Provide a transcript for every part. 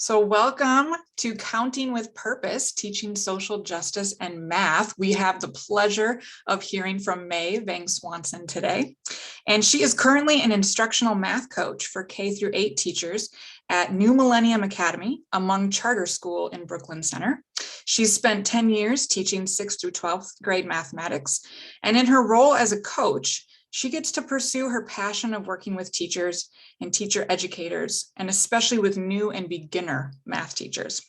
So welcome to Counting with Purpose, Teaching Social Justice and Math. We have the pleasure of hearing from Vang Swanson today. And she is currently an instructional math coach for K through 8 teachers at New Millennium Academy, a Hmong charter school in Brooklyn Center. She's spent 10 years teaching 6th through 12th grade mathematics. And in her role as a coach, she gets to pursue her passion of working with teachers and teacher educators, and especially with new and beginner math teachers.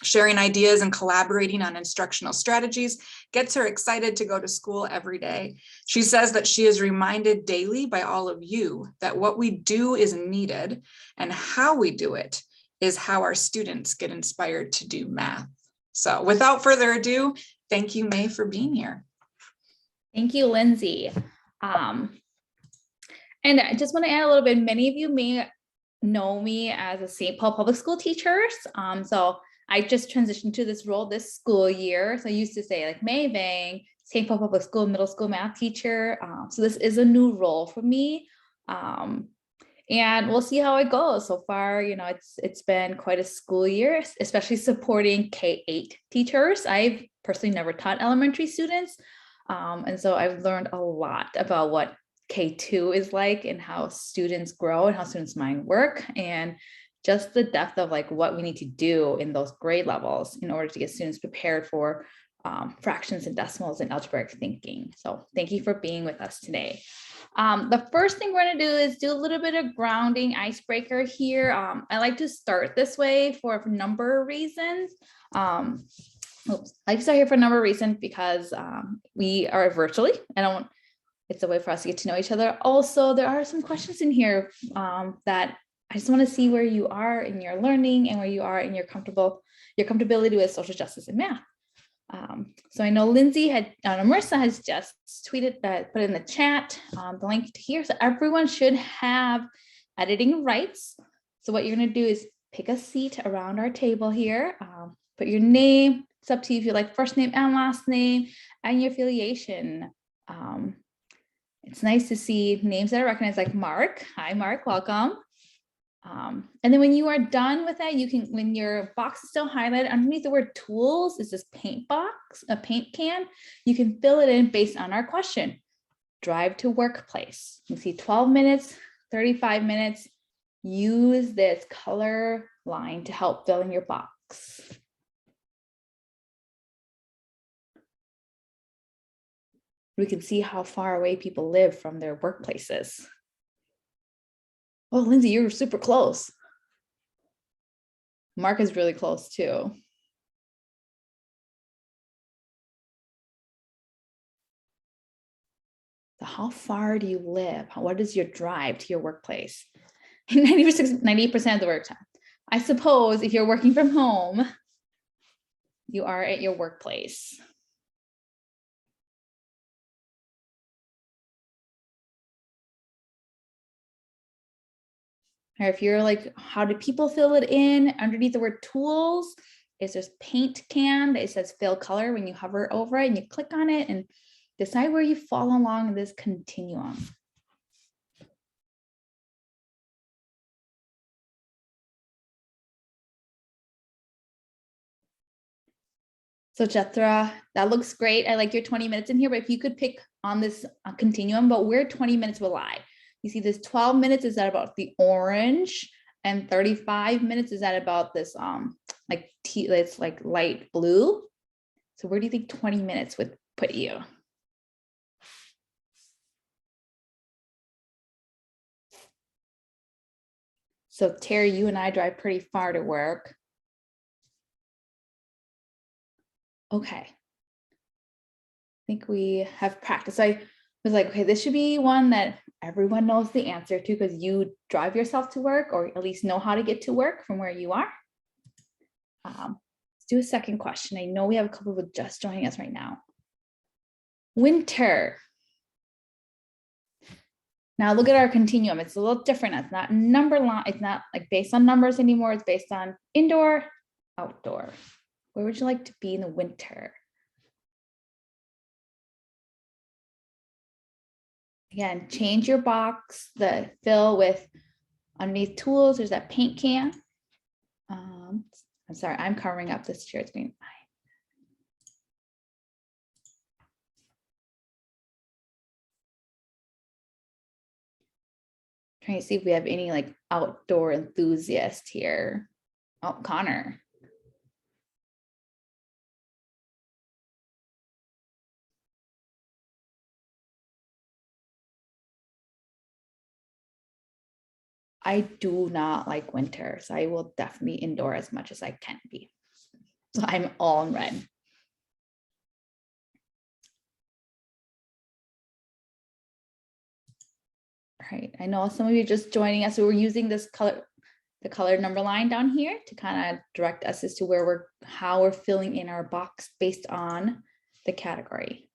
Sharing ideas and collaborating on instructional strategies gets her excited to go to school every day. She says that she is reminded daily by all of you that what we do is needed, and how we do it is how our students get inspired to do math. So without further ado, thank you, May, for being here. Thank you, Lindsay. And I just want to add a little bit. Many of you may know me as a St. Paul public school teacher. So I just transitioned to this role this school year. So I used to say like May Vang, St. Paul public school middle school math teacher. So this is a new role for me. And we'll see how it goes. So far, you know, it's been quite a school year, especially supporting K-8 teachers. I've personally never taught elementary students. And so I've learned a lot about what K2 is like and how students grow and how students' mind work, and just the depth of like what we need to do in those grade levels in order to get students prepared for fractions and decimals and algebraic thinking. So thank you for being with us today. The first thing we're going to do is do a little bit of grounding icebreaker here. I like to start this way for a number of reasons. I like to start here for a number of reasons because we are virtually. It's a way for us to get to know each other. Also, there are some questions in here that I just want to see where you are in your learning and where you are in your comfortability with social justice and math. So I know Lindsay Marissa has just tweeted that, put in the chat, the link to here. So everyone should have editing rights. So what you're going to do is pick a seat around our table here, put your name. It's up to you if you like first name and last name and your affiliation. It's nice to see names that are recognized like Mark. Hi, Mark, welcome. And then when you are done with that, you can, when your box is still highlighted, underneath the word tools is this paint box, a paint can. You can fill it in based on our question. Drive to workplace. You see 12 minutes, 35 minutes. Use this color line to help fill in your box. We can see how far away people live from their workplaces. Oh, Lindsay, you're super close. Mark is really close too. So how far do you live? What is your drive to your workplace? 90% of the work time. I suppose if you're working from home, you are at your workplace. Or if you're like, how do people fill it in? Underneath the word tools is this paint can that it says fill color. When you hover over it and you click on it and decide where you fall along this continuum. So Jethra, that looks great. I like your 20 minutes in here, but if you could pick on this continuum, but where 20 minutes will lie. You see this 12 minutes is that about the orange, and 35 minutes is that about this like it's like light blue. So where do you think 20 minutes would put you? So Terry, you and I drive pretty far to work. Okay. I think we have practice. I was like, okay, this should be one that everyone knows the answer to because you drive yourself to work or at least know how to get to work from where you are. Let's do a second question. I know we have a couple of just joining us right now. Winter. Now look at our continuum. It's a little different. It's not number line. It's not like based on numbers anymore. It's based on indoor, outdoor. Where would you like to be in the winter? Again, change your box, the fill with underneath tools, there's that paint can. I'm sorry, I'm covering up this share screen. Trying to see if we have any like outdoor enthusiast here. Oh, Connor. I do not like winter, so I will definitely be indoor as much as I can be. So I'm all in red. Right. I know some of you just joining us. So we're using this color, the colored number line down here to kind of direct us as to where how we're filling in our box based on the category.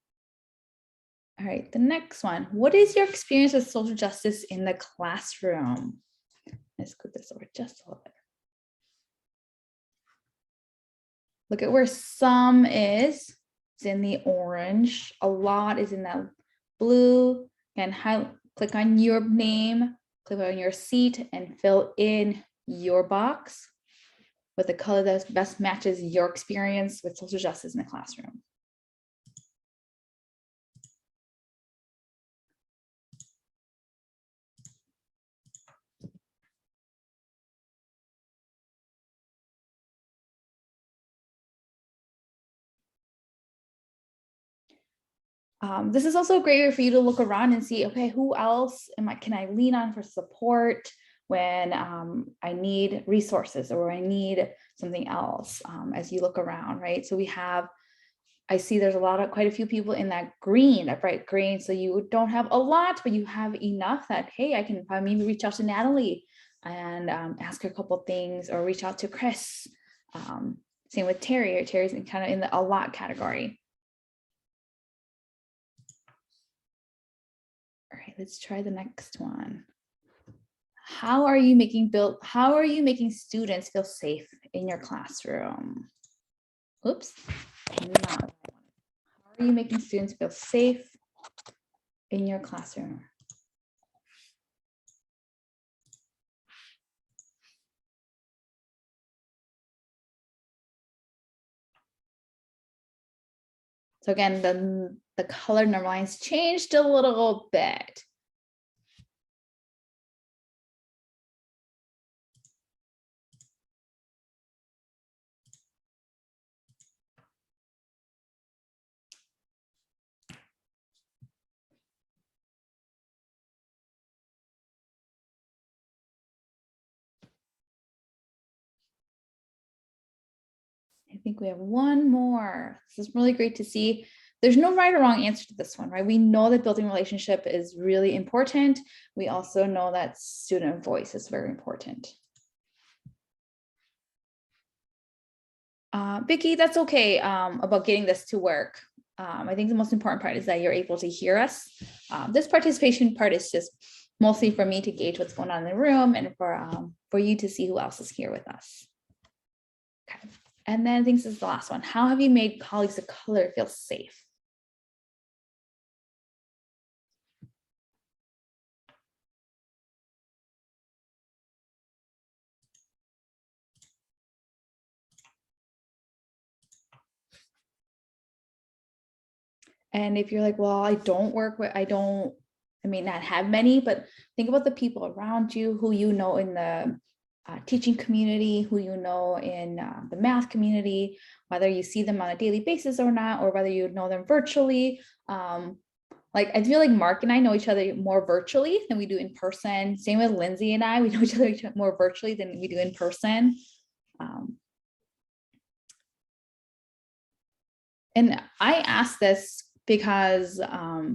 All right, the next one. What is your experience with social justice in the classroom? Let's scoot this over just a little bit. Look at where some is. It's in the orange. A lot is in that blue. And click on your name, click on your seat, and fill in your box with the color that best matches your experience with social justice in the classroom. This is also a great way for you to look around and see, okay, who else can I lean on for support when I need resources or I need something else as you look around, right? So I see there's quite a few people in that green, that bright green. So you don't have a lot, but you have enough that, hey, I can maybe reach out to Natalie and ask her a couple things, or reach out to Chris. Same with Terry, or Terry's kind of in the a lot category. All right, let's try the next one. How are you making students feel safe in your classroom? Oops. How are you making students feel safe in your classroom? So again, the color number lines changed a little bit. I think we have one more. This is really great to see. There's no right or wrong answer to this one, right? We know that building relationship is really important. We also know that student voice is very important. Vicki, that's okay about getting this to work. I think the most important part is that you're able to hear us. This participation part is just mostly for me to gauge what's going on in the room and for you to see who else is here with us. Okay. And then I think this is the last one. How have you made colleagues of color feel safe? And if you're like, well, I may not have many, but think about the people around you who you know in the teaching community, who you know in the math community, whether you see them on a daily basis or not, or whether you know them virtually. Like I feel like Mark and I know each other more virtually than we do in person. Same with Lindsay and I, we know each other more virtually than we do in person. And I ask this because I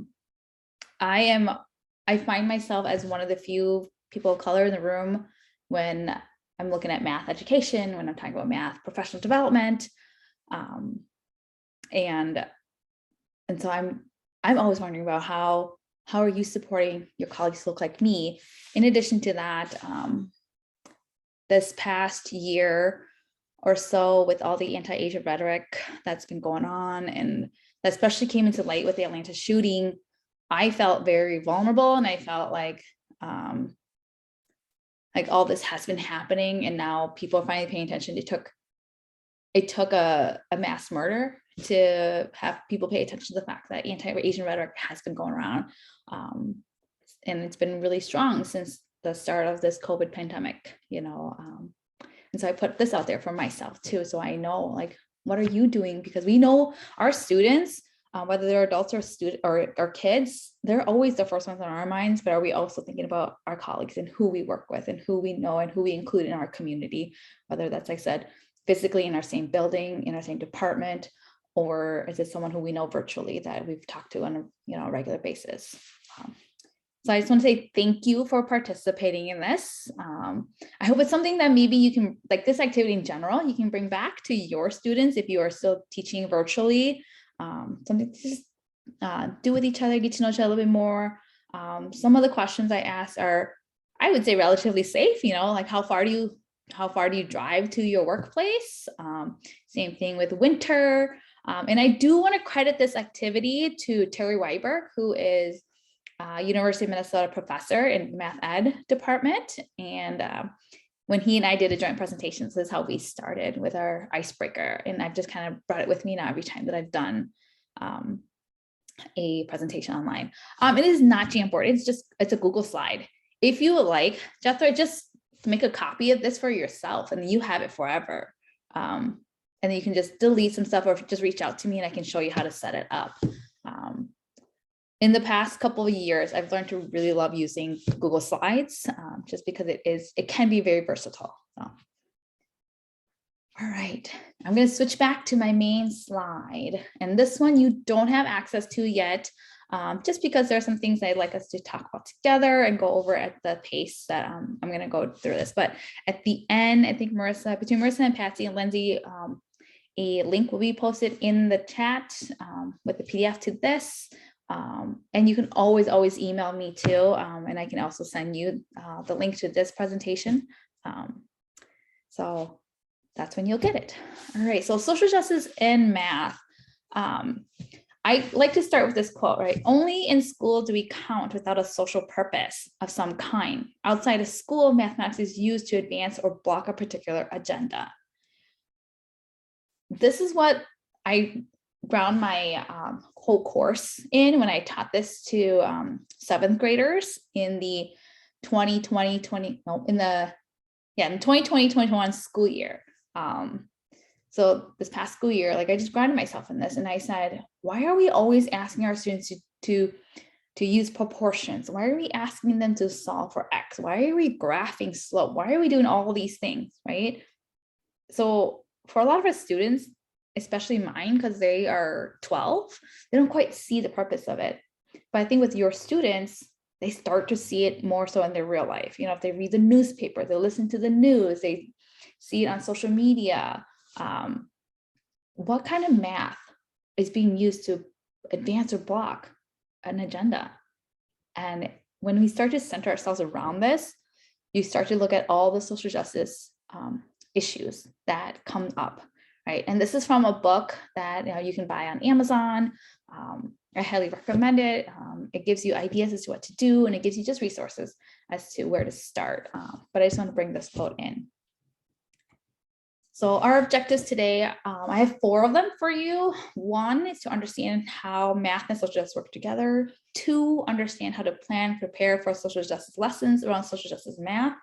find myself as one of the few people of color in the room when I'm looking at math education, when I'm talking about math professional development, and so I'm always wondering about how are you supporting your colleagues who look like me. In addition to that, this past year or so, with all the anti-Asian rhetoric that's been going on, and that especially came into light with the Atlanta shooting, I felt very vulnerable, and I felt like like all this has been happening and now people are finally paying attention. It took a mass murder to have people pay attention to the fact that anti-Asian rhetoric has been going around. And it's been really strong since the start of this COVID pandemic, you know. And so I put this out there for myself too. So I know, like, what are you doing? Because we know our students, whether they're adults or kids, they're always the first ones on our minds, but are we also thinking about our colleagues and who we work with and who we know and who we include in our community, whether that's, like I said, physically in our same building, in our same department, or is it someone who we know virtually that we've talked to on a, you know, regular basis? So I just want to say thank you for participating in this. I hope it's something that maybe you can, like this activity in general, you can bring back to your students if you are still teaching virtually. Something to just do with each other, get to know each other a little bit more. Some of the questions I asked are, I would say, relatively safe, you know, like how far do you drive to your workplace? Same thing with winter. And I do want to credit this activity to Terry Weiberg, who is University of Minnesota professor in math ed department. And when he and I did a joint presentation, this is how we started with our icebreaker. And I've just kind of brought it with me now every time that I've done a presentation online. It is not Jamboard, it's a Google slide. If you would like, Jethro, just make a copy of this for yourself and you have it forever. And then you can just delete some stuff or just reach out to me and I can show you how to set it up. In the past couple of years, I've learned to really love using Google Slides just because it can be very versatile. So. All right, I'm going to switch back to my main slide. And this one you don't have access to yet, just because there are some things I'd like us to talk about together and go over at the pace that I'm going to go through this. But at the end, I think between Marissa and Patsy and Lindsay, a link will be posted in the chat with the PDF to this. And you can always email me too. And I can also send you the link to this presentation. So that's when you'll get it. All right, so social justice and math. I like to start with this quote, right? Only in school do we count without a social purpose of some kind. Outside of school, mathematics is used to advance or block a particular agenda. This is what I ground my whole course in when I taught this to 7th graders in the 2020-21 school year. So this past school year, like I just grounded myself in this and I said, why are we always asking our students to use proportions? Why are we asking them to solve for X? Why are we graphing slope? Why are we doing all these things, right? So for a lot of our students, especially mine, because they are 12, they don't quite see the purpose of it. But I think with your students, they start to see it more so in their real life. You know, if they read the newspaper, they listen to the news, they see it on social media. What kind of math is being used to advance or block an agenda? And when we start to center ourselves around this, you start to look at all the social justice issues that come up. Right. And this is from a book that you can buy on Amazon. I highly recommend it. It gives you ideas as to what to do, and it gives you just resources as to where to start. But I just want to bring this quote in. So our objectives today, I have 4 of them for you. 1 is to understand how math and social justice work together. 2, understand how to plan, prepare for social justice lessons around social justice math.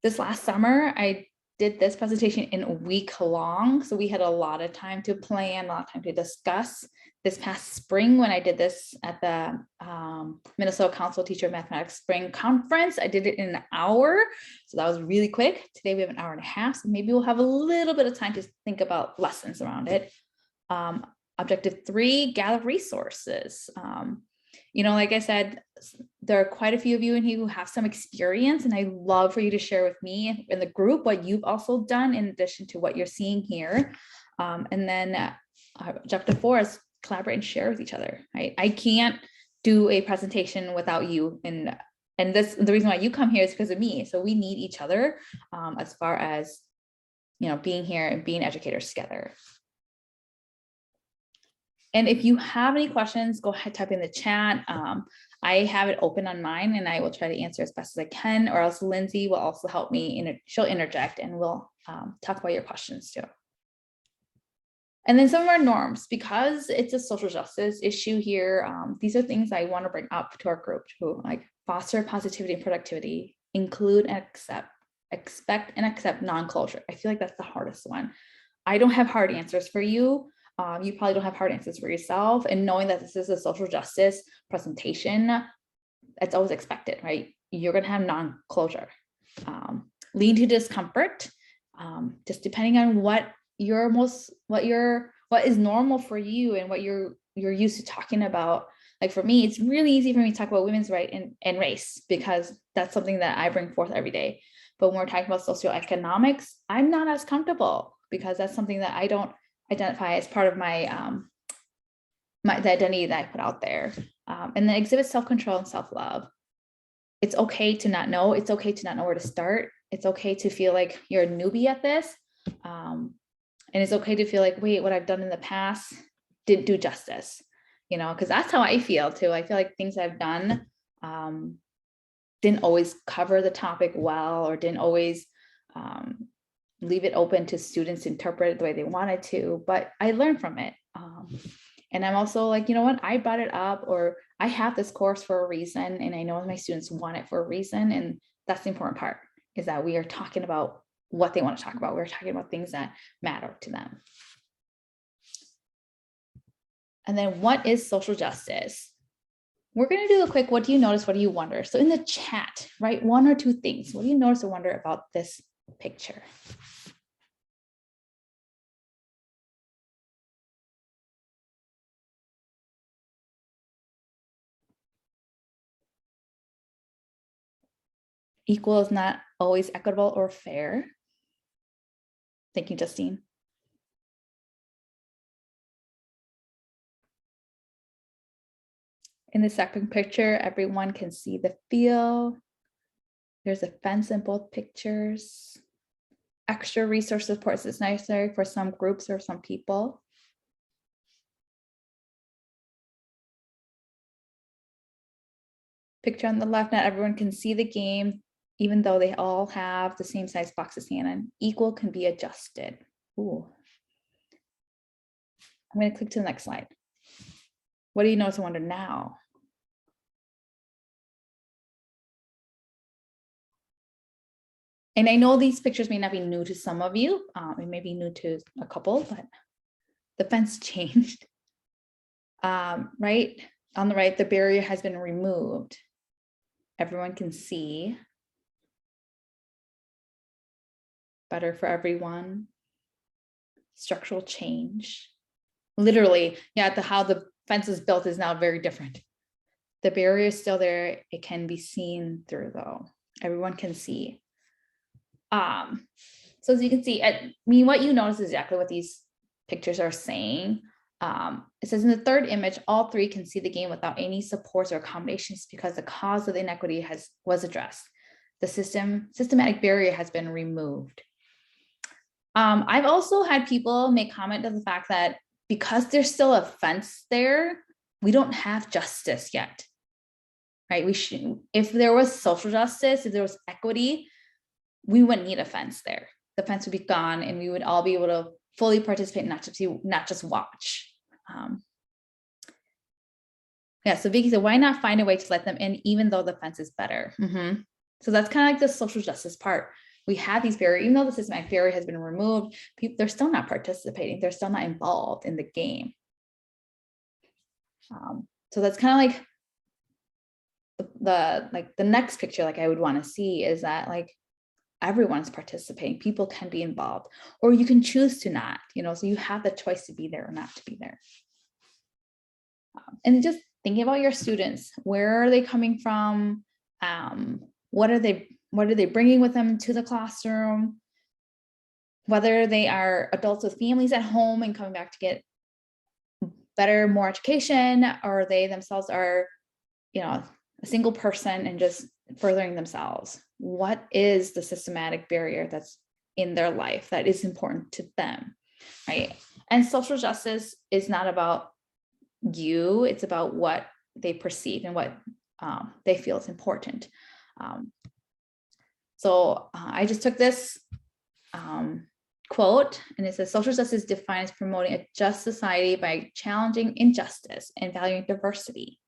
This last summer, I did this presentation in a week long. So we had a lot of time to plan, a lot of time to discuss. This past spring, when I did this at the Minnesota Council Teacher of Mathematics Spring Conference, I did it in an hour. So that was really quick. Today we have an hour and a half. So maybe we'll have a little bit of time to think about lessons around it. Objective 3, gather resources. You know, like I said, there are quite a few of you in here who have some experience, and I love for you to share with me in the group what you've also done in addition to what you're seeing here. And then objective 4 is collaborate and share with each other. Right? I can't do a presentation without you, and the reason why you come here is because of me. So we need each other as far as, you know, being here and being educators together. And if you have any questions, go ahead, type in the chat. I have it open on mine and I will try to answer as best as I can, or else Lindsay will also help me. She'll interject and we'll talk about your questions too. And then some of our norms, because it's a social justice issue here, these are things I want to bring up to our group to like foster positivity and productivity, include and expect and accept non-closure. I feel like that's the hardest one. I don't have hard answers for you. You probably don't have hard answers for yourself. And knowing that this is a social justice presentation, it's always expected, right? You're going to have non-closure. Lead to discomfort, just depending on what is normal for you and what you're used to talking about. Like for me, it's really easy for me to talk about women's right and race, because that's something that I bring forth every day. But when we're talking about socioeconomics, I'm not as comfortable, because that's something that I don't identify as part of my the identity that I put out there. And then exhibit self-control and self-love. It's okay to not know. It's okay to not know where to start. It's okay to feel like you're a newbie at this. And it's okay to feel like, wait, what I've done in the past didn't do justice, because that's how I feel too. I feel like things I've done didn't always cover the topic well, or didn't always leave it open to students to interpret it the way they wanted to, but I learned from it. And I'm also like, you know what, I brought it up, or I have this course for a reason, and I know my students want it for a reason. And that's the important part, is that we are talking about what they want to talk about. We're talking about things that matter to them. And then what is social justice? We're going to do a quick, what do you notice? What do you wonder? So in the chat, write 1 or 2 things. What do you notice or wonder about this picture? Equal is not always equitable or fair. Thank you, Justine. In the second picture, everyone can see the field. There's a fence in both pictures. Extra resource support is necessary for some groups or some people. Picture on the left, not everyone can see the game, even though they all have the same size box to stand in. Equal can be adjusted. Ooh. I'm going to click to the next slide. What do you notice and wonder now? And I know these pictures may not be new to some of you. It may be new to a couple, but the fence changed. Right on the right, the barrier has been removed. Everyone can see. Better for everyone. Structural change. Literally, yeah, how the fence is built is now very different. The barrier is still there. It can be seen through though. Everyone can see. So as you can see, what you notice is exactly what these pictures are saying. It says in the third image, all 3 can see the game without any supports or accommodations because the cause of the inequity was addressed. The systematic barrier has been removed. I've also had people make comment to the fact that because there's still a fence there, we don't have justice yet, right? If there was social justice, if there was equity, we wouldn't need a fence there. The fence would be gone and we would all be able to fully participate, not just watch. Yeah, so Vicky said, why not find a way to let them in even though the fence is better? So that's kind of like the social justice part. We have these barriers, even though the systematic barrier has been removed, they're still not participating. They're still not involved in the game. So that's kind of like the next picture, like I would want to see is that like everyone's participating. People can be involved, or you can choose to not, so you have the choice to be there or not to be there. And just thinking about your students, where are they coming from? What are they bringing with them to the classroom? Whether they are adults with families at home and coming back to get better, more education, or they themselves are, a single person and just furthering themselves. What is the systematic barrier that's in their life that is important to them, right? And social justice is not about you, it's about what they perceive and what they feel is important. So I just took this quote, and it says, social justice is defined as promoting a just society by challenging injustice and valuing diversity.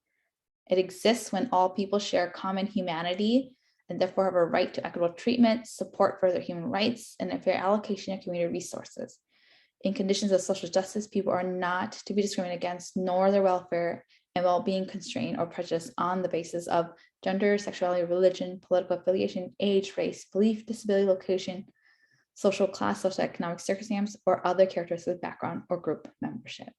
It exists when all people share common humanity and therefore have a right to equitable treatment, support for their human rights, and a fair allocation of community resources. In conditions of social justice, people are not to be discriminated against, nor their welfare and well-being constrained or prejudiced on the basis of gender, sexuality, religion, political affiliation, age, race, belief, disability, location, social class, socioeconomic circumstance, or other characteristics of background or group membership.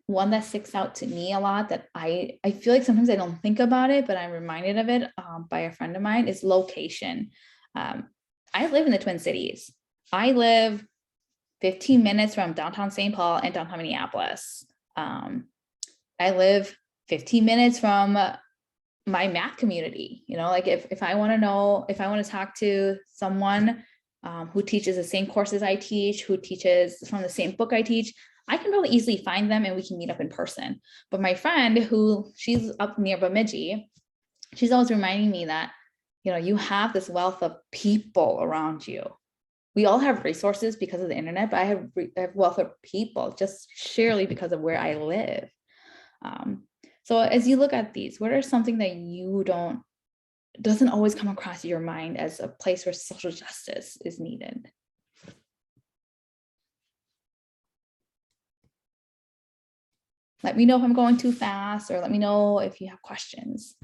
One that sticks out to me a lot that I feel like sometimes I don't think about it, but I'm reminded of it by a friend of mine is location. I live in the Twin Cities. I live 15 minutes from downtown St. Paul and downtown Minneapolis. I live 15 minutes from my math community. You know, like if I want to know, if I want to talk to someone who teaches the same courses I teach, who teaches from the same book I teach, I can really easily find them and we can meet up in person. But my friend who she's up near Bemidji, she's always reminding me that, you know, you have this wealth of people around you. We all have resources because of the internet, but I have wealth of people just sheerly because of where I live. So as you look at these, what are something that doesn't always come across your mind as a place where social justice is needed? Let me know if I'm going too fast, or let me know if you have questions.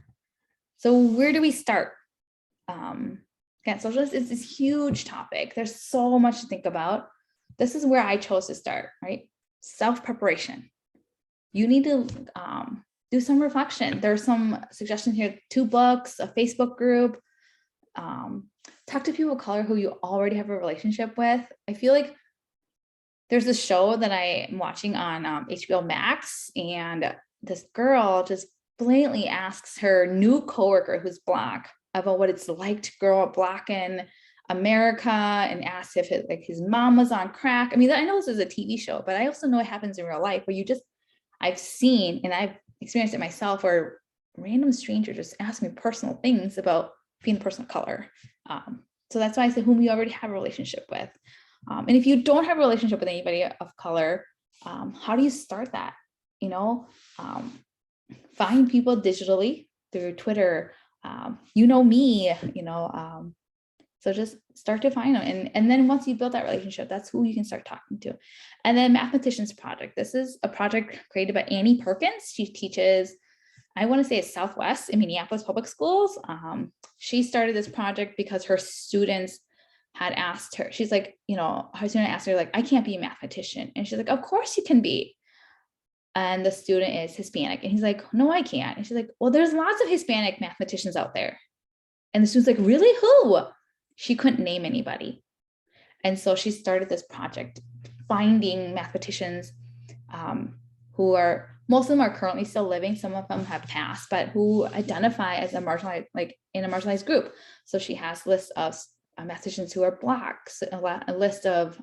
So where do we start? Again, social justice is this huge topic. There's so much to think about. This is where I chose to start, right? Self-preparation. You need to do some reflection. There's some suggestions here, 2 books, a Facebook group, talk to people of color who you already have a relationship with. I feel like there's this show that I am watching on HBO Max, and this girl just blatantly asks her new coworker who's Black about what it's like to grow up Black in America, and asks if his mom was on crack. I mean, I know this is a TV show, but I also know it happens in real life where I've seen and I've experienced it myself, where random strangers just ask me personal things about being a person of color. So that's why I say whom you already have a relationship with. And if you don't have a relationship with anybody of color, how do you start that? You know, find people digitally through Twitter. You know me, you know, so just start to find them. And then once you build that relationship, that's who you can start talking to. And then Mathematicians Project. This is a project created by Annie Perkins. She teaches, I want to say it's Southwest in Minneapolis Public Schools. She started this project because her students had asked her, she's like, you know, her student asked her, like, I can't be a mathematician. And she's like, of course you can be. And the student is Hispanic. And he's like, no, I can't. And she's like, well, there's lots of Hispanic mathematicians out there. And the student's like, really? Who? She couldn't name anybody. And so she started this project, finding mathematicians who are, most of them are currently still living, some of them have passed, but who identify as a marginalized, like in a marginalized group. So she has lists of mathematicians who are Black, a list of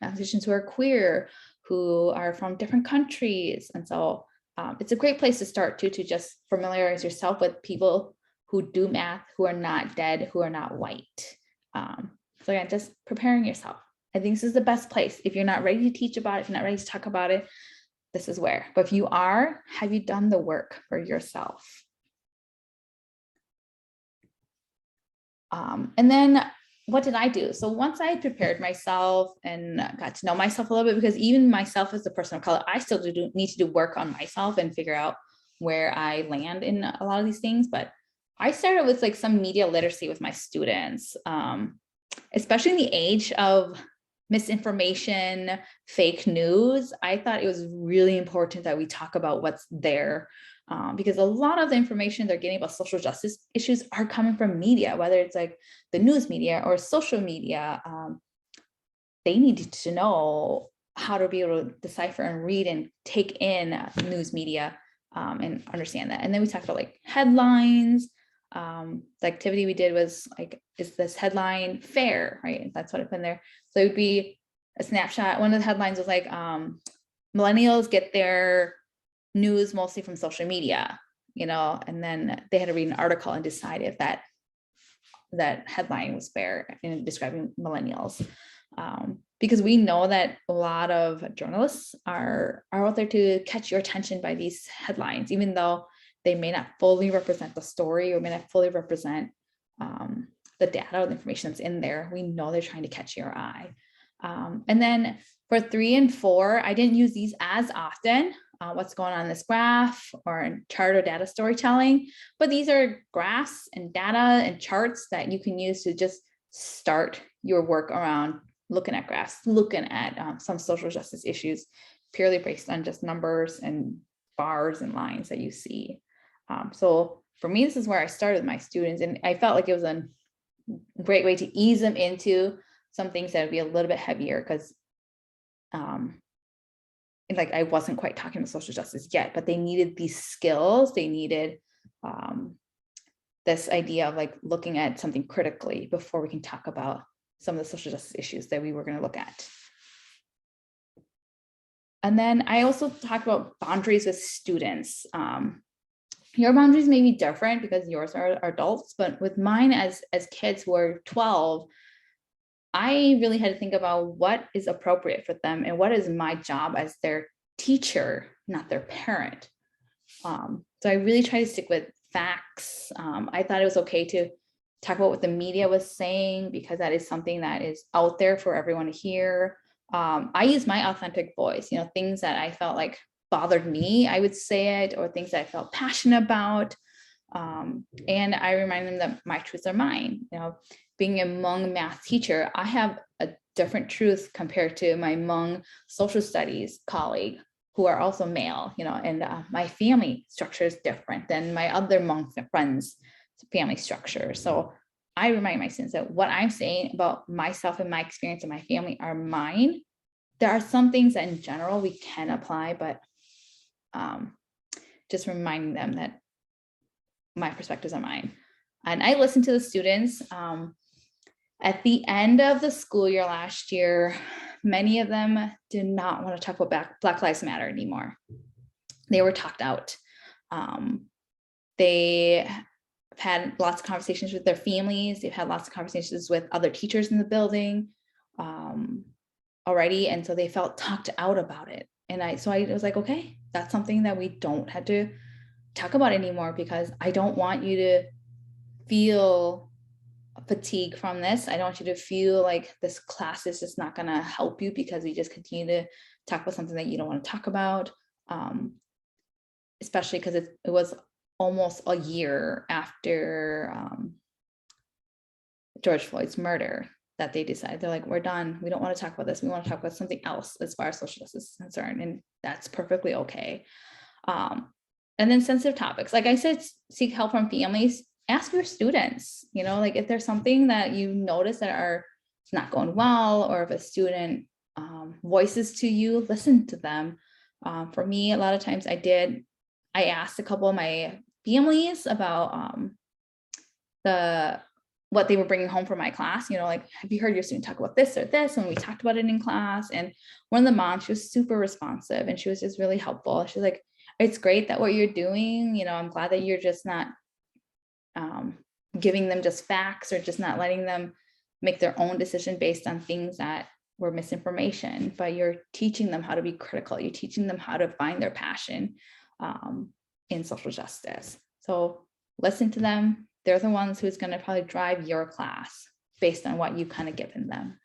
mathematicians who are queer, who are from different countries. And so it's a great place to start to just familiarize yourself with people who do math, who are not dead, who are not white. So again, just preparing yourself. I think this is the best place. If you're not ready to teach about it, if you're not ready to talk about it, this is where. But if you are, have you done the work for yourself? And then what did I do? So once I prepared myself and got to know myself a little bit, because even myself as a person of color, I still need to do work on myself and figure out where I land in a lot of these things. But I started with like some media literacy with my students, especially in the age of misinformation, fake news. I thought it was really important that we talk about what's there, because a lot of the information they're getting about social justice issues are coming from media, whether it's like the news media or social media. They need to know how to be able to decipher and read and take in news media and understand that. And then we talked about like headlines. The activity we did was like, is this headline fair, right? That's what I put in there. So it would be a snapshot. One of the headlines was like, millennials get their news mostly from social media. and then they had to read an article and decide if that headline was fair in describing millennials. Because we know that a lot of journalists are out there to catch your attention by these headlines, even though they may not fully represent the story or may not fully represent the data or the information that's in there. We know they're trying to catch your eye. And then for 3 and 4, I didn't use these as often, what's going on in this graph or in chart or data storytelling, but these are graphs and data and charts that you can use to just start your work around looking at graphs, looking at some social justice issues purely based on just numbers and bars and lines that you see. So for me, this is where I started with my students, and I felt like it was a great way to ease them into some things that would be a little bit heavier, because like I wasn't quite talking about social justice yet, but they needed these skills. They needed this idea of like looking at something critically before we can talk about some of the social justice issues that we were going to look at. And then I also talked about boundaries with students. Your boundaries may be different because yours are adults, but with mine as kids who are 12, I really had to think about what is appropriate for them and what is my job as their teacher, not their parent. So I really try to stick with facts. I thought it was okay to talk about what the media was saying, because that is something that is out there for everyone to hear. I use my authentic voice, things that I felt like bothered me, I would say it, or things that I felt passionate about. And I remind them that my truths are mine. Being a Hmong math teacher, I have a different truth compared to my Hmong social studies colleague who are also male, and my family structure is different than my other Hmong friends' family structure. So I remind my students that what I'm saying about myself and my experience and my family are mine. There are some things that in general we can apply, but just reminding them that my perspectives are mine. And I listened to the students. At the end of the school year last year, many of them did not want to talk about Black Lives Matter anymore. They were talked out. They had lots of conversations with their families. They've had lots of conversations with other teachers in the building already. And so they felt talked out about it. And so I was like, okay, that's something that we don't have to talk about anymore, because I don't want you to feel fatigue from this. I don't want you to feel like this class is just not going to help you because we just continue to talk about something that you don't want to talk about, especially because it was almost a year after George Floyd's murder that they decided, they're like, we're done. We don't want to talk about this. We want to talk about something else as far as social justice is concerned. And that's perfectly okay. And then sensitive topics, like I said, seek help from families. Ask your students, like if there's something that you notice that are not going well, or if a student voices to you, listen to them. For me, a lot of times I asked a couple of my families about what they were bringing home from my class, like, have you heard your student talk about this or this? And we talked about it in class. And one of the moms, she was super responsive and she was just really helpful. She's like, it's great that what you're doing, I'm glad that you're just not giving them just facts or just not letting them make their own decision based on things that were misinformation, but you're teaching them how to be critical. You're teaching them how to find their passion in social justice. So listen to them. They're the ones who's going to probably drive your class based on what you've kind of given them.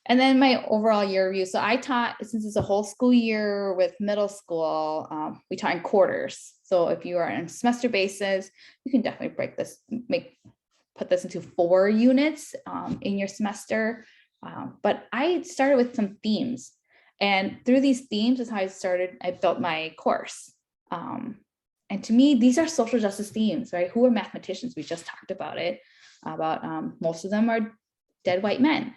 And then my overall year review. So I taught, since it's a whole school year with middle school, we taught in quarters. So if you are on a semester basis, you can definitely put this into 4 units in your semester. But I started with some themes, and through these themes is how I built my course. And to me, these are social justice themes, right? Who are mathematicians? We just talked about it, most of them are dead white men.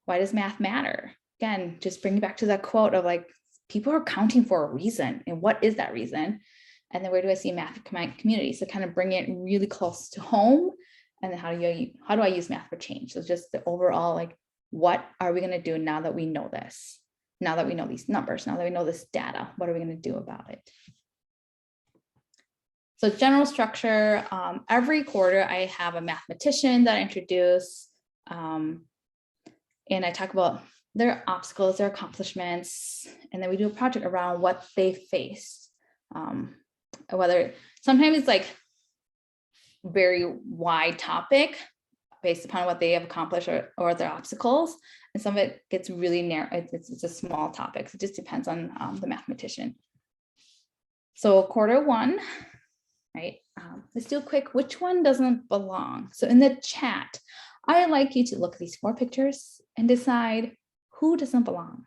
Why does math matter? Again, just bring it back to that quote of like, people are counting for a reason. And what is that reason? And then where do I see math community? So kind of bring it really close to home. And then how do I use math for change? So just the overall, like, what are we going to do now that we know this? now that we know these numbers, now that we know this data, what are we going to do about it? So general structure, every quarter I have a mathematician that I introduce, and I talk about their obstacles, their accomplishments, and then we do a project around what they faced. Whether sometimes it's like very wide topic based upon what they have accomplished or their obstacles, and some of it gets really narrow. It's a small topic. So it just depends on the mathematician. So quarter one, right? Let's do a quick, which one doesn't belong? So in the chat, I'd like you to look at these 4 pictures and decide who doesn't belong.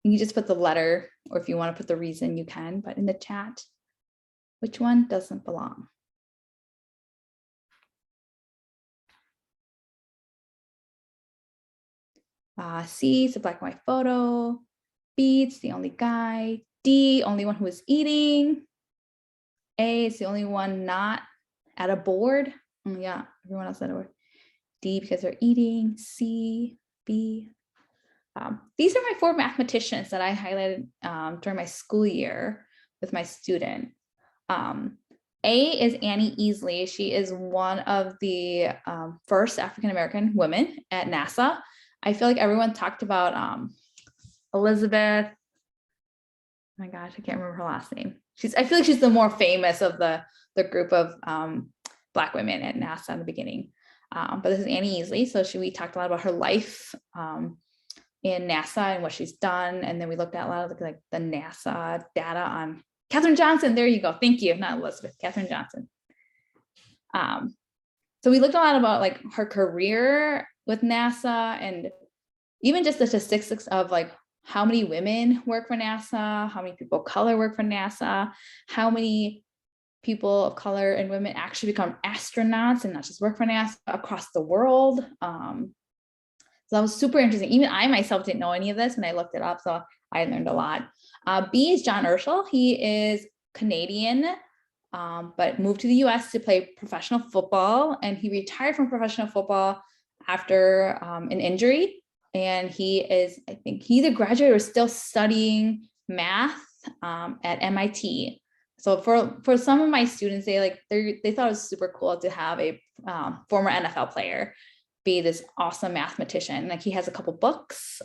You can just put the letter, or if you want to put the reason, you can, but in the chat, which one doesn't belong? C, it's a black and white photo. B, it's the only guy. D, only one who was eating. A, it's the only one not at a board. Yeah, everyone else at a board. D, because they're eating. C, B. These are my 4 mathematicians that I highlighted during my school year with my student. A is Annie Easley. She is one of the first African-American women at NASA. I feel like everyone talked about Elizabeth. Oh my gosh, I can't remember her last name. I feel like she's the more famous of the group of Black women at NASA in the beginning. But this is Annie Easley. So we talked a lot about her life in NASA and what she's done. And then we looked at a lot of like the NASA data on Katherine Johnson. There you go. Thank you. Not Elizabeth, Katherine Johnson. So we looked a lot about like her career with NASA and even just the statistics of like how many women work for NASA, how many people of color work for NASA, how many people of color and women actually become astronauts and not just work for NASA across the world. So that was super interesting. Even I myself didn't know any of this, and I looked it up, so I learned a lot. B is John Urschel. He is Canadian, but moved to the US to play professional football, and he retired from professional football after an injury. And he is, I think he either graduated or still studying math at MIT. So for some of my students, they thought it was super cool to have a former NFL player be this awesome mathematician. Like he has a couple books.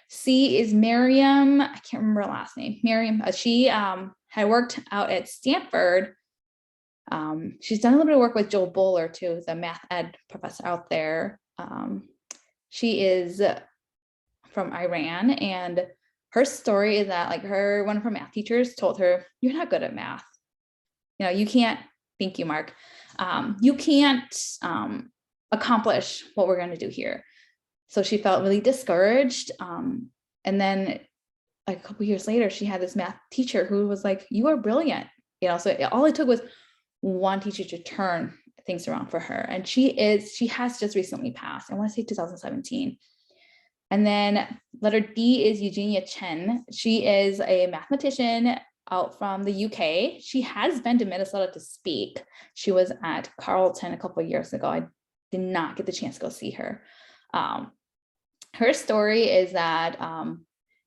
C is Miriam. I can't remember her last name. Miriam. She had worked out at Stanford. She's done a little bit of work with Joel Bowler too, the math ed professor out there. She is from Iran, and her story is that like one of her math teachers told her, "You're not good at math. You know, you can't." Thank you, Mark. You can't accomplish what we're going to do here. So she felt really discouraged. And then like a couple years later, she had this math teacher who was like, "You are brilliant." You know, so all it took was one teacher to turn things around for her. And she has just recently passed. I want to say 2017. And then letter D is Eugenia Chen. She is a mathematician out from the UK. She has been to Minnesota to speak. She was at Carleton a couple of years ago. I did not get the chance to go see her. Her story is that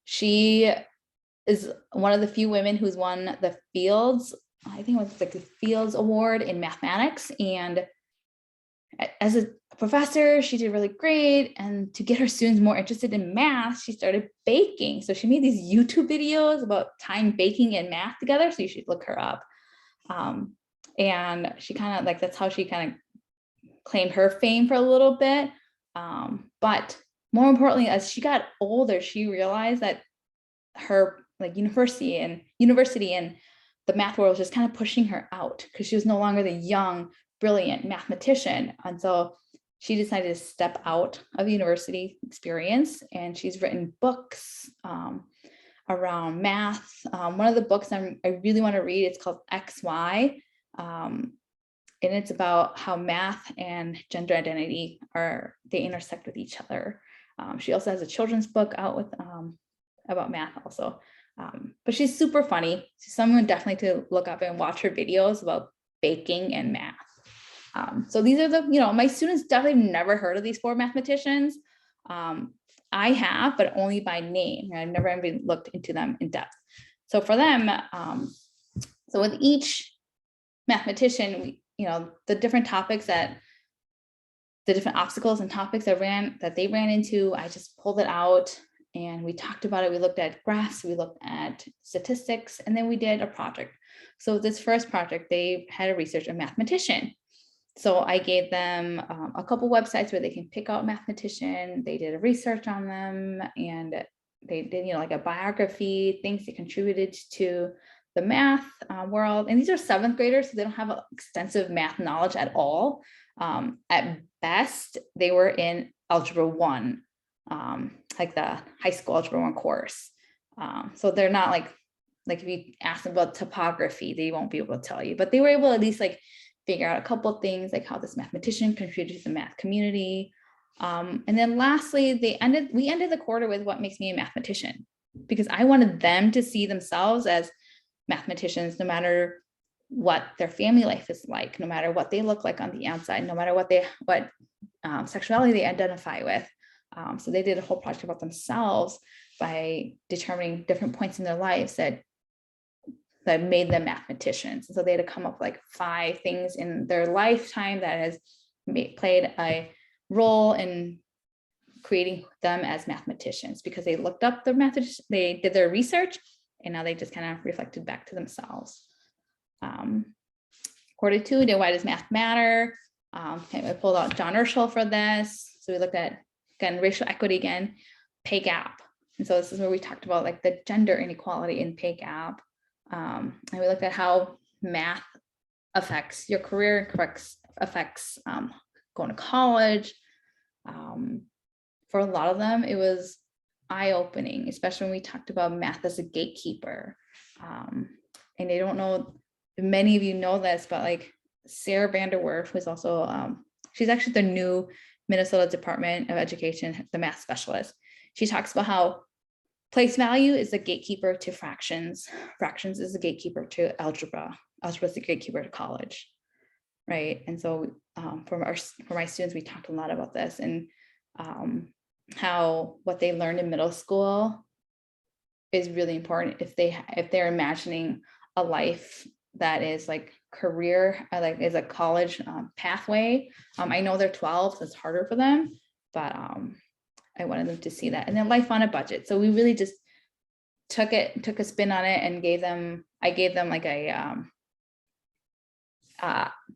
she is one of the few women who's won the Fields, I think it was like the Fields Award in mathematics. And as a professor, she did really great. And to get her students more interested in math, she started baking. So she made these YouTube videos about time baking and math together. So you should look her up. And she kind of like, that's how she kind of claimed her fame for a little bit. But more importantly, as she got older, she realized that her like university and the math world was just kind of pushing her out because she was no longer the young, brilliant mathematician. And so she decided to step out of the university experience, and she's written books around math. One of the books I really want to read, it's called XY. And it's about how math and gender identity they intersect with each other. She also has a children's book out with about math also. But she's super funny. She's someone definitely to look up and watch her videos about baking, and math. So these are the, my students definitely never heard of these 4 mathematicians. I have, but only by name. I've never even looked into them in depth. So for them, so with each mathematician, the different topics the different obstacles and topics that they ran into, I just pulled it out and we talked about it. We looked at graphs, we looked at statistics, and then we did a project. So this first project, they had to research a mathematician. So I gave them a couple websites where they can pick out mathematician. They did a research on them, and they did, like a biography, things they contributed to the math world. And these are 7th graders, so they don't have extensive math knowledge at all. At best, they were in Algebra 1, like the high school Algebra 1 course. So they're not like if you ask them about topography, they won't be able to tell you, but they were able to at least figure out a couple of things, like how this mathematician contributed to the math community. And then lastly, we ended the quarter with what makes me a mathematician, because I wanted them to see themselves as mathematicians, no matter what their family life is like, no matter what they look like on the outside, no matter what sexuality they identify with. So they did a whole project about themselves by determining different points in their lives that made them mathematicians. So they had to come up with 5 things in their lifetime that has played a role in creating them as mathematicians, because they looked up the mathematicians, they did their research, and now they just kind of reflected back to themselves. Quarter 2, we did why does math matter? I pulled out John Urschel for this. So we looked at, again, racial equity, again, pay gap. And so this is where we talked about the gender inequality in pay gap. And we looked at how math affects your career, affects going to college. For a lot of them, it was eye-opening, especially when we talked about math as a gatekeeper. And I don't know, many of you know this, but Sarah Vanderwerf, who's also, she's actually the new Minnesota Department of Education, the math specialist. She talks about how place value is the gatekeeper to fractions. Fractions is the gatekeeper to algebra. Algebra is the gatekeeper to college, right? And so for my students, we talked a lot about this, and how what they learned in middle school is really important if they're imagining a life that is career, is a college pathway. I know they're 12, so it's harder for them, but I wanted them to see that. And then life on a budget. So we really just took a spin on it and I gave them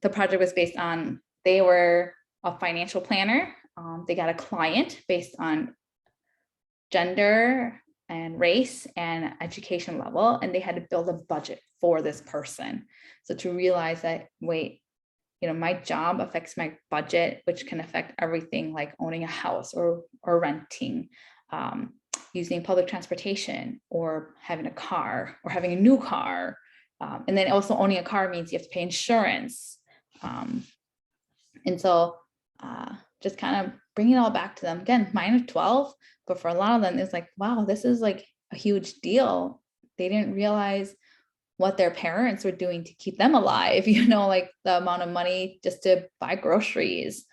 the project was based on, they were a financial planner. They got a client based on gender and race and education level, and they had to build a budget for this person. So to realize that, wait, my job affects my budget, which can affect everything, like owning a house or renting, using public transportation, or having a car, or having a new car. And then also owning a car means you have to pay insurance. And so just kind of bring it all back to them. Again, mine are 12, but for a lot of them, it's wow, this is a huge deal. They didn't realize what their parents were doing to keep them alive, the amount of money just to buy groceries.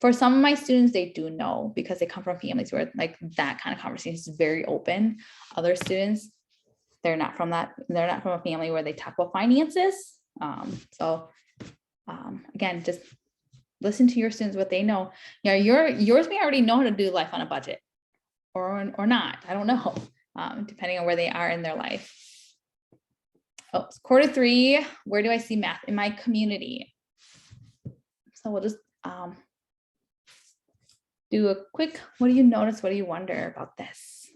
For some of my students, they do know, because they come from families where that kind of conversation is very open. Other students, they're not from a family where they talk about finances. Again, just listen to your students, what they know. Yours may already know how to do life on a budget, or not. I don't know, depending on where they are in their life. Oh, quarter 3, where do I see math in my community? So we'll just do a quick, what do you notice? What do you wonder about this?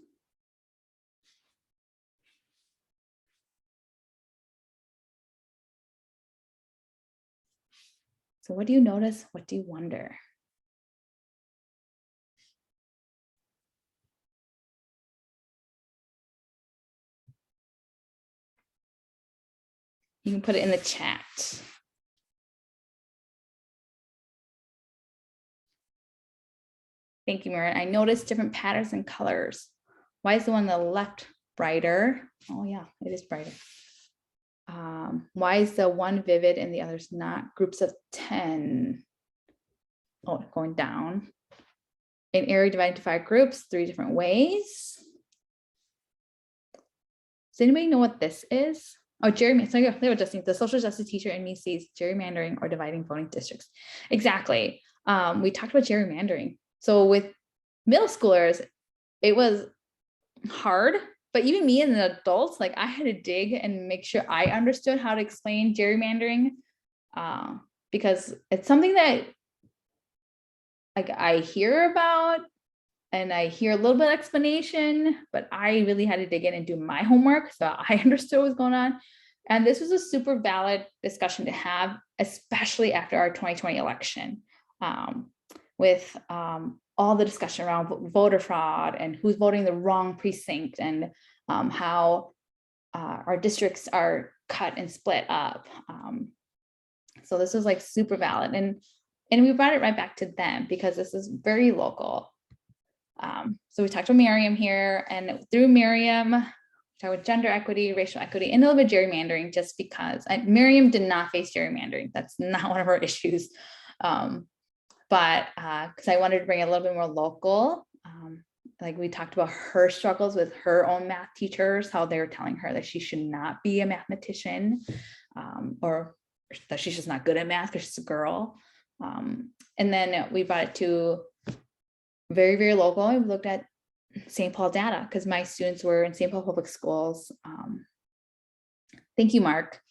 So what do you notice? What do you wonder? You can put it in the chat. Thank you, Marin. I noticed different patterns and colors. Why is the one on the left brighter? Oh yeah, it is brighter. Why is the one vivid and the others not? Groups of 10. Oh, going down. An area divided into 5 groups, 3 different ways. Does anybody know what this is? Oh, gerrymandering. So they were adjusting. The social justice teacher in me sees gerrymandering or dividing voting districts. Exactly. We talked about gerrymandering. So with middle schoolers, it was hard, but even me as an adult, like I had to dig and make sure I understood how to explain gerrymandering, because it's something that like I hear about and I hear a little bit of explanation, but I really had to dig in and do my homework so I understood what was going on. And this was a super valid discussion to have, especially after our 2020 election, with all the discussion around voter fraud and who's voting the wrong precinct, and how our districts are cut and split up. So this was like super valid, and we brought it right back to them because this is very local. So we talked to Miriam here, and through Miriam, we talked about gender equity, racial equity, and a little bit gerrymandering, just because Miriam did not face gerrymandering. That's not one of her issues. But because I wanted to bring it a little bit more local, like we talked about her struggles with her own math teachers, how they were telling her that she should not be a mathematician, or that she's just not good at math because she's a girl. And then we brought it to very, very local. We looked at St. Paul data because my students were in St. Paul Public Schools. Thank you, Mark.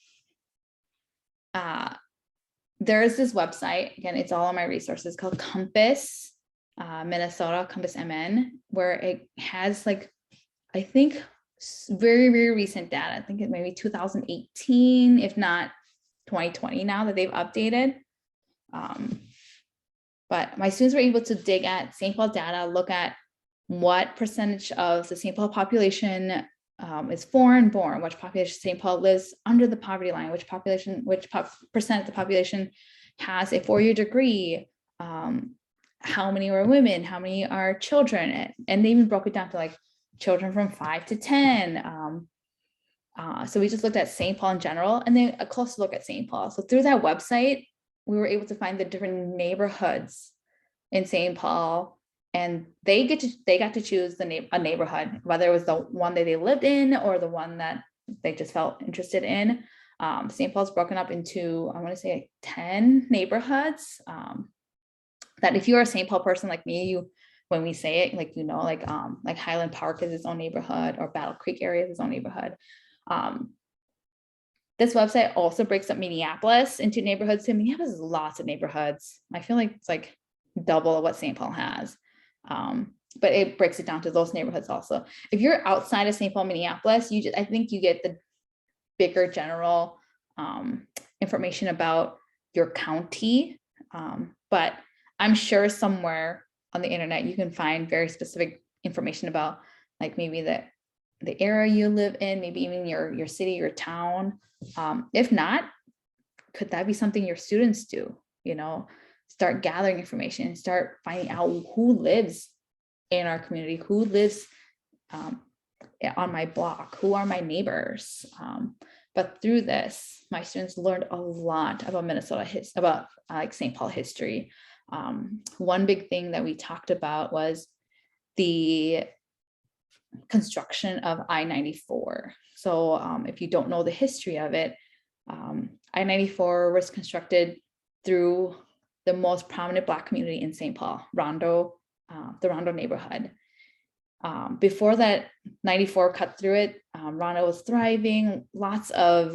There is this website, again, it's all on my resources, called Compass Minnesota, Compass MN, where it has like, I think very, very recent data. I think it may be 2018, if not 2020 now that they've updated. But my students were able to dig at St. Paul data, look at what percentage of the St. Paul population is foreign born, which population St. Paul lives under the poverty line, which percent of the population has a 4-year degree, how many are women, how many are children, and they even broke it down to like children from 5 to 10. So we just looked at St. Paul in general, and then a closer look at St. Paul. So through that website, we were able to find the different neighborhoods in St. Paul, and they got to choose a neighborhood, whether it was the one that they lived in or the one that they just felt interested in. St. Paul's broken up into, I want to say like 10 neighborhoods, that if you're a St. Paul person like me, when we say it, like, like Highland Park is its own neighborhood, or Battle Creek area is its own neighborhood. This website also breaks up Minneapolis into neighborhoods. So Minneapolis has lots of neighborhoods. I feel like it's like double of what St. Paul has. But it breaks it down to those neighborhoods also. If you're outside of St. Paul, Minneapolis, I think you get the bigger general information about your county. But I'm sure somewhere on the internet you can find very specific information about like maybe the area you live in, maybe even your city, your town. If not, could that be something your students do? Start gathering information, start finding out who lives in our community, who lives on my block, who are my neighbors. But through this, my students learned a lot about Minnesota about like St. Paul history. One big thing that we talked about was the construction of I-94. So if you don't know the history of it, I-94 was constructed through the most prominent Black community in St. Paul, the Rondo neighborhood. Before that 94 cut through it, Rondo was thriving. Lots of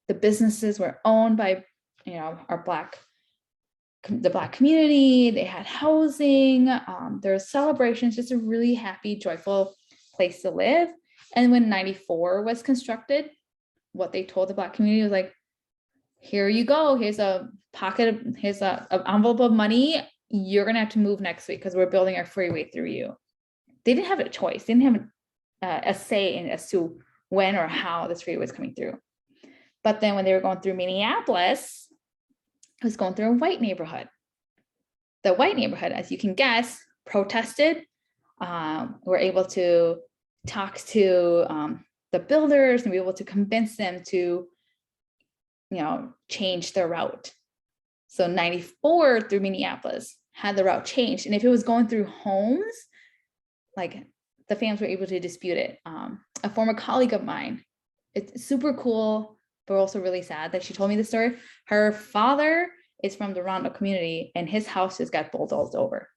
the businesses were owned by the Black community. They had housing, there were celebrations, just a really happy, joyful place to live. And when 94 was constructed, what they told the Black community was like, here you go, here's a here's an envelope of money, you're gonna have to move next week because we're building our freeway through you. They didn't have a choice, they didn't have a say in as to when or how this freeway was coming through. But then when they were going through Minneapolis, it was going through a white neighborhood. The white neighborhood, as you can guess, protested, were able to talk to the builders and be able to convince them to changed their route. So 94 through Minneapolis had the route changed. And if it was going through homes, like the fans were able to dispute it. A former colleague of mine, it's super cool, but also really sad that she told me the story. Her father is from the Rondo community and his house just got bulldozed over.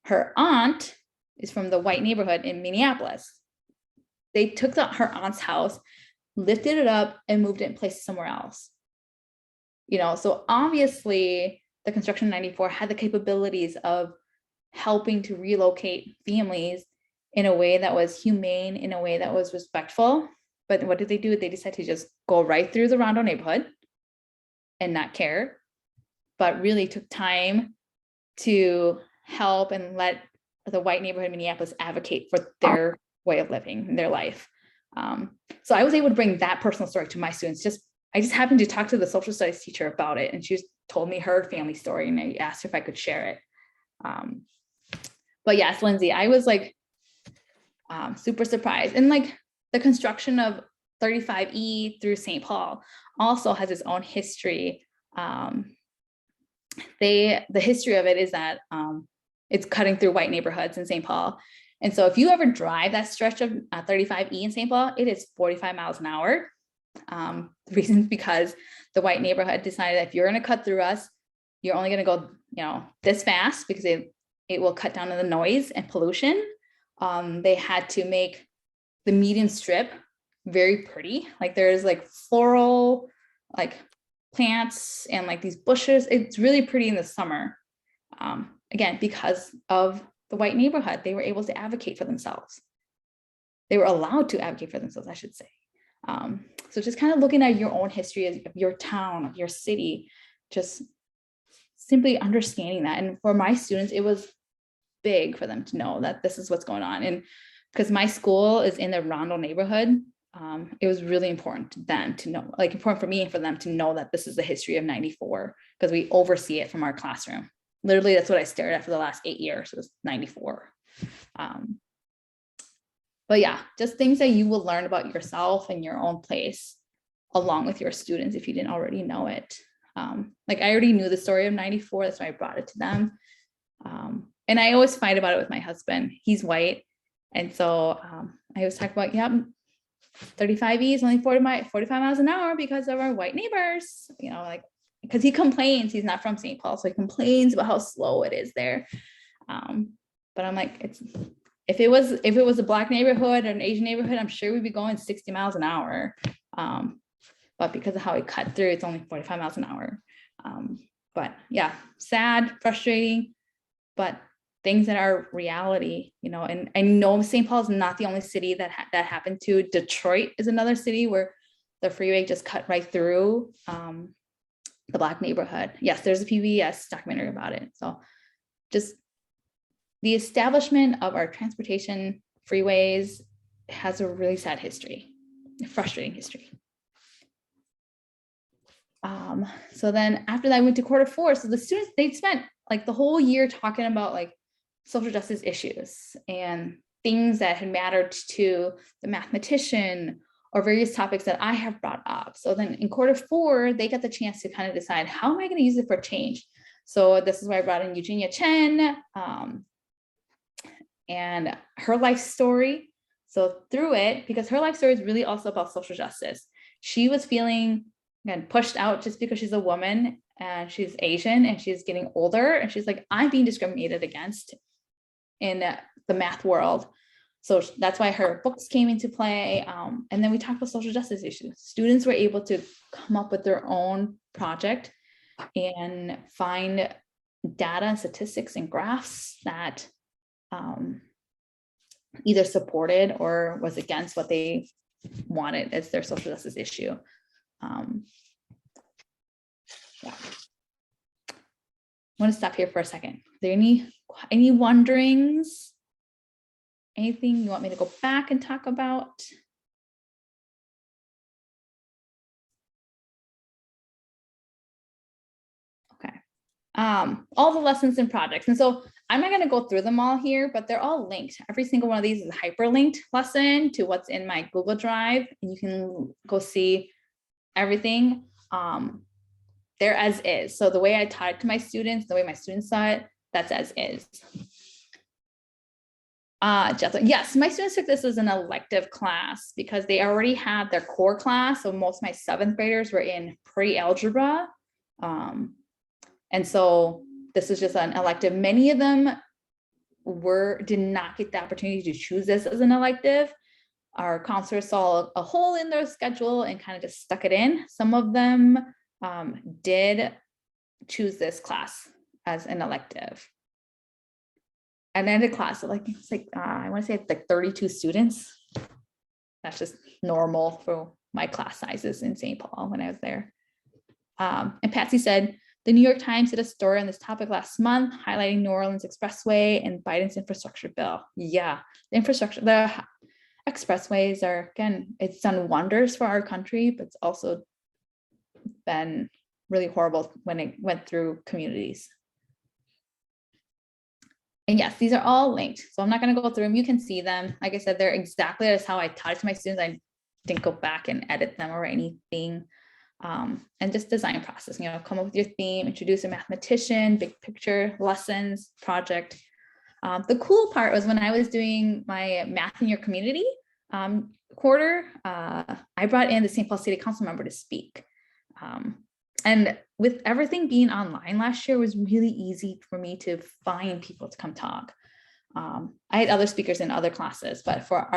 Her aunt is from the white neighborhood in Minneapolis. They took her aunt's house, lifted it up and moved it and placed it somewhere else. So obviously the construction 94 had the capabilities of helping to relocate families in a way that was humane, in a way that was respectful. But what did they do? They decided to just go right through the Rondo neighborhood and not care, but really took time to help and let the white neighborhood in Minneapolis advocate for their way of living, their life. So I was able to bring that personal story to my students. I just happened to talk to the social studies teacher about it, and she told me her family story, and I asked her if I could share it. But yes, Lindsay, I was like super surprised. And like the construction of 35E through St. Paul also has its own history. The history of it is that it's cutting through white neighborhoods in St. Paul. And so if you ever drive that stretch of 35E in St. Paul, it is 45 miles an hour. The reason is because the white neighborhood decided that if you're going to cut through us, you're only going to go, this fast, because it will cut down on the noise and pollution. They had to make the median strip very pretty. Like there's like floral, like plants and like these bushes. It's really pretty in the summer. Again, because of the white neighborhood, they were able to advocate for themselves. They were allowed to advocate for themselves, I should say. So just kind of looking at your own history of your town, of your city, just simply understanding that. And for my students, it was big for them to know that this is what's going on. And because my school is in the Rondo neighborhood, it was really important to them to know, like important for me and for them to know that this is the history of 94, because we oversee it from our classroom. Literally, that's what I stared at for the last 8 years, was 94. But yeah, just things that you will learn about yourself and your own place along with your students if you didn't already know it. Like I already knew the story of 94, that's why I brought it to them. And I always fight about it with my husband. He's white. And so I always talk about, 35E is only 45 miles an hour because of our white neighbors, like, because he complains, he's not from St. Paul, so he complains about how slow it is there. But I'm like, if it was a Black neighborhood or an Asian neighborhood, I'm sure we'd be going 60 miles an hour. But because of how it cut through, it's only 45 miles an hour. But yeah, sad, frustrating, but things that are reality, and I know St. Paul is not the only city that happened to. Detroit is another city where the freeway just cut right through the Black neighborhood. Yes, there's a PBS documentary about it. So just the establishment of our transportation freeways has a really sad history, a frustrating history. So then after that, I went to quarter 4. So the students, they'd spent like the whole year talking about like social justice issues and things that had mattered to the mathematician or various topics that I have brought up. So then in quarter 4, they got the chance to kind of decide, how am I going to use it for change? So this is why I brought in Eugenia Chen and her life story. So through it, because her life story is really also about social justice. She was feeling, again, pushed out just because she's a woman and she's Asian and she's getting older. And she's like, I'm being discriminated against in the math world. So that's why her books came into play. And then we talked about social justice issues. Students were able to come up with their own project and find data and statistics and graphs that either supported or was against what they wanted as their social justice issue. Yeah. I want to stop here for a second. Are there any wonderings? Anything you want me to go back and talk about? Okay. All the lessons and projects. And so I'm not going to go through them all here, but they're all linked. Every single one of these is a hyperlinked lesson to what's in my Google Drive. And you can go see everything. they're as is. So the way I taught it to my students, the way my students saw it, that's as is. Yes, my students took this as an elective class because they already had their core class. So most of my 7th graders were in pre-algebra. And so this is just an elective. Many of them did not get the opportunity to choose this as an elective. Our counselors saw a hole in their schedule and kind of just stuck it in. Some of them did choose this class as an elective. And then the class, it's like I want to say it's like 32 students. That's just normal for my class sizes in St. Paul when I was there. And Patsy said, the New York Times did a story on this topic last month, highlighting New Orleans Expressway and Biden's infrastructure bill. Yeah, the expressways are, again, it's done wonders for our country, but it's also been really horrible when it went through communities. And yes, these are all linked. So I'm not going to go through them. You can see them. Like I said, they're exactly as how I taught it to my students. I didn't go back and edit them or anything. And just design process, come up with your theme, introduce a mathematician, big picture, lessons, project. The cool part was when I was doing my math in your community quarter, I brought in the St. Paul City Council member to speak. And with everything being online last year, it was really easy for me to find people to come talk. I had other speakers in other classes, but for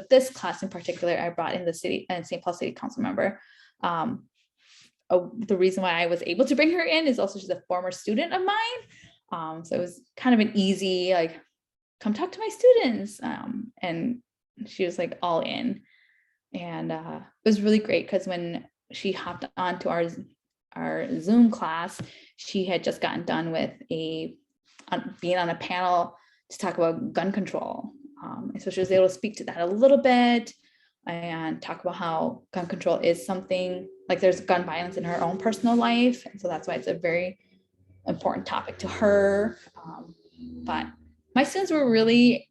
this class in particular, I brought in the city and St. Paul City Council member. The reason why I was able to bring her in is also she's a former student of mine. So it was kind of an easy, come talk to my students. And she was all in. And it was really great because when she hopped on to our Zoom class, she had just gotten done with being on a panel to talk about gun control. And so she was able to speak to that a little bit and talk about how gun control is something, there's gun violence in her own personal life. And so that's why it's a very important topic to her. But my students were really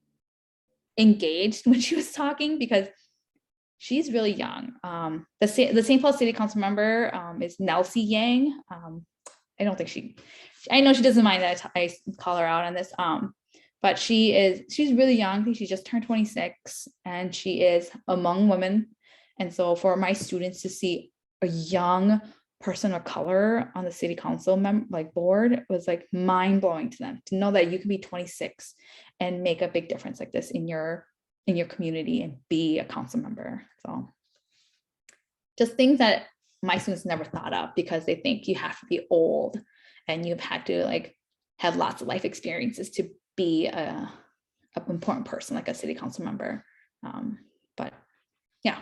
engaged when she was talking because she's really young. The St. Paul City Council member is Nelsie Yang. I know she doesn't mind that I call her out on this. But she's really young. I think she just turned 26 and she is among women. And so for my students to see a young person of color on the city council board was mind blowing to them, to know that you can be 26 and make a big difference like this in your community and be a council member. So just things that my students never thought of because they think you have to be old and you've had to have lots of life experiences to be an important person like a city council member. But yeah.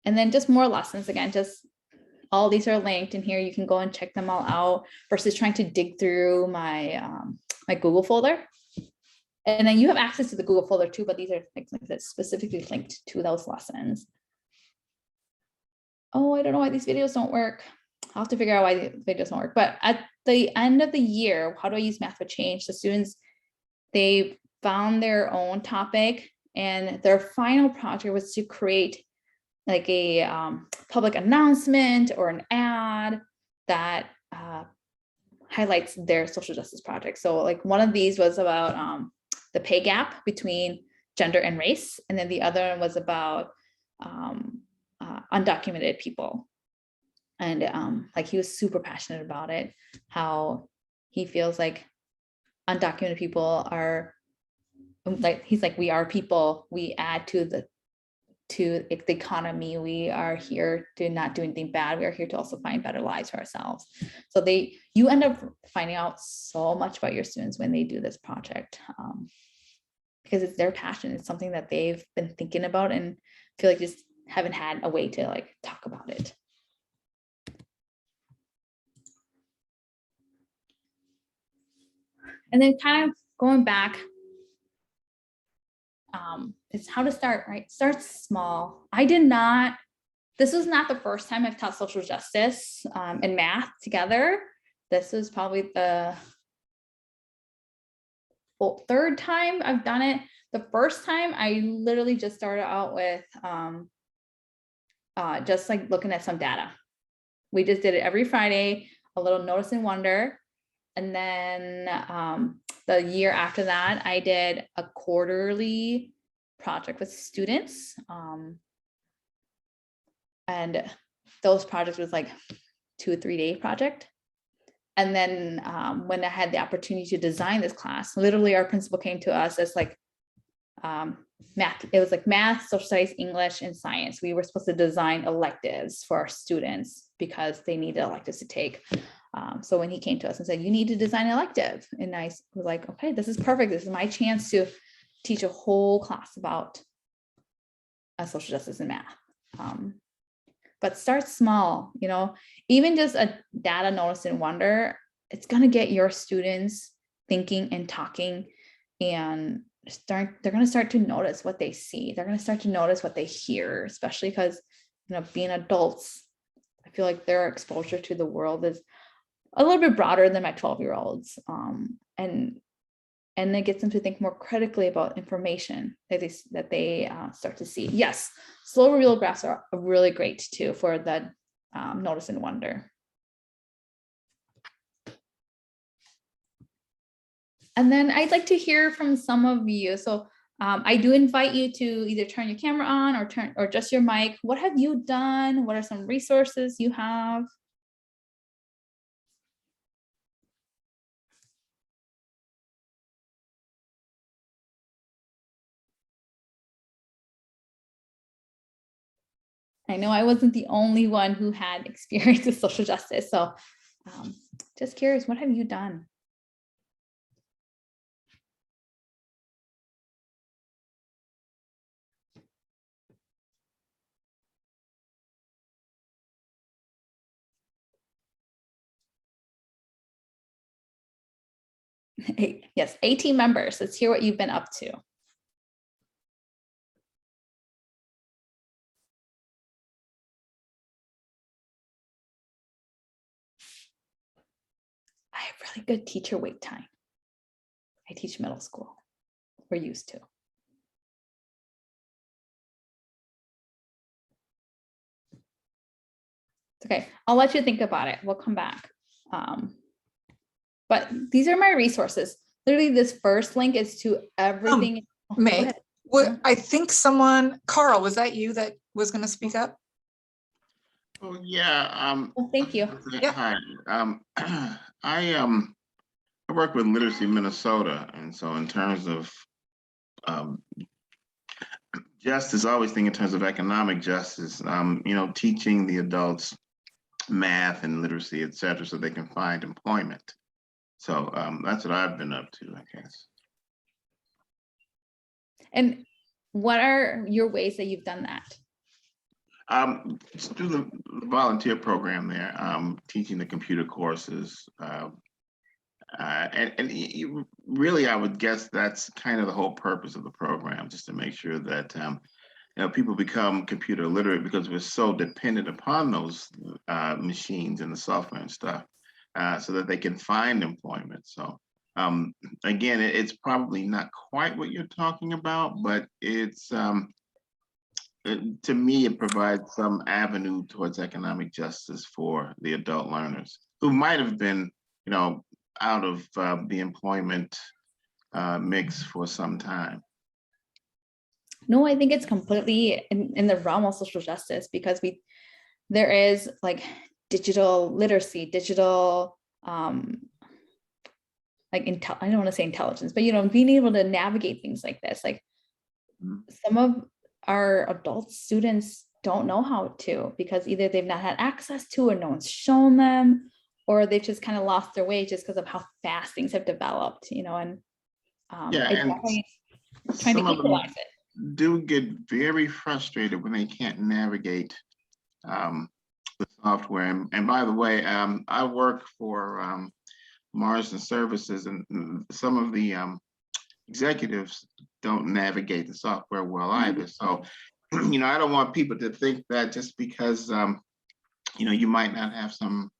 And then just more lessons, again, just all these are linked in here. You can go and check them all out versus trying to dig through my my Google folder. And then you have access to the Google folder too, but these are things that's specifically linked to those lessons. Oh, I don't know why these videos don't work. I'll have to figure out why the videos don't work. But at the end of the year, how do I use Math for Change? The students, they found their own topic and their final project was to create a public announcement or an ad that highlights their social justice project. So one of these was about the pay gap between gender and race. And then the other one was about undocumented people. And he was super passionate about it, how he feels undocumented people are he's we are people, we add to the economy. We are here to not do anything bad. We are here to also find better lives for ourselves. So you end up finding out so much about your students when they do this project because it's their passion. It's something that they've been thinking about and feel just haven't had a way to talk about it. And then kind of going back, it's how to start, right? Start small. This was not the first time I've taught social justice and math together. This was probably the third time I've done it. The first time I literally just started out with just like looking at some data. We just did it every Friday, a little notice and wonder. And then the year after that, I did a quarterly project with students. And those projects was like 2 or 3 day project. And then when I had the opportunity to design this class, literally our principal came to us as like math. It was like math, social studies, English, and science. We were supposed to design electives for our students because they needed electives to take. So when he came to us and said, you need to design an elective, and I was like, okay, this is perfect. This is my chance to teach a whole class about social justice and math. But start small, you know, even just a data notice and wonder, it's going to get your students thinking and talking, and they're going to start to notice what they see. They're going to start to notice what they hear, especially because, you know, being adults, I feel like their exposure to the world is a little bit broader than my 12-year-olds. And it gets them to think more critically about information that they start to see. Yes, slow reveal graphs are really great too for the notice and wonder. And then I'd like to hear from some of you. So I do invite you to either turn your camera on or just your mic. What have you done? What are some resources you have? I know I wasn't the only one who had experience with social justice. So just curious, what have you done? Yes, 18 members. Let's hear what you've been up to. I have really good teacher wait time. I teach middle school. We're used to. Okay, I'll let you think about it. We'll come back. But these are my resources. Literally, this first link is to everything. May, I think Carl, was that you that was going to speak up? Oh yeah. Well, thank you. Yeah. Hi. I work with Literacy Minnesota, and so in terms of justice, I always think in terms of economic justice. You know, teaching the adults math and literacy, et cetera, so they can find employment. So that's what I've been up to, I guess. And what are your ways that you've done that? Just through the volunteer program there, teaching the computer courses. And really, I would guess that's kind of the whole purpose of the program, just to make sure that you know, people become computer literate, because we're so dependent upon those machines and the software and stuff, so that they can find employment. So again, it's probably not quite what you're talking about, but it's to me, it provides some avenue towards economic justice for the adult learners who might have been, you know, out of the employment mix for some time. No, I think it's completely in the realm of social justice, because there is like digital literacy, digital like I don't want to say intelligence, but you know, being able to navigate things like this. Like some of our adult students don't know how to, because either they've not had access to, or no one's shown them, or they've just kind of lost their way just because of how fast things have developed, you know. And yeah, and trying to equalize it. Do get very frustrated when they can't navigate the software. And by the way, I work for Marsden Services, and some of the executives don't navigate the software well either. So, you know, I don't want people to think that just because, you know, you might not have some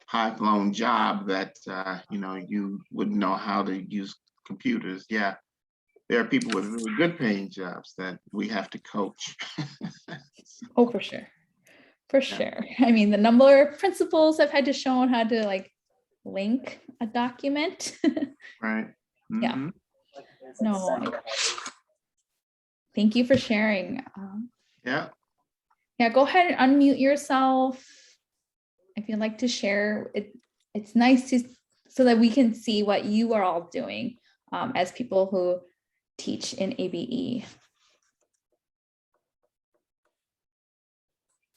high-flown job that, you know, you wouldn't know how to use computers. Yeah, there are people with really good paying jobs that we have to coach. Oh, for sure. For sure. I mean, the number of principals I've had to show how to like link a document. Right. Yeah. Mhm. No. Thank you for sharing. Yeah. Yeah, go ahead and unmute yourself if you'd like to share. It's nice to so that we can see what you are all doing as people who teach in ABE.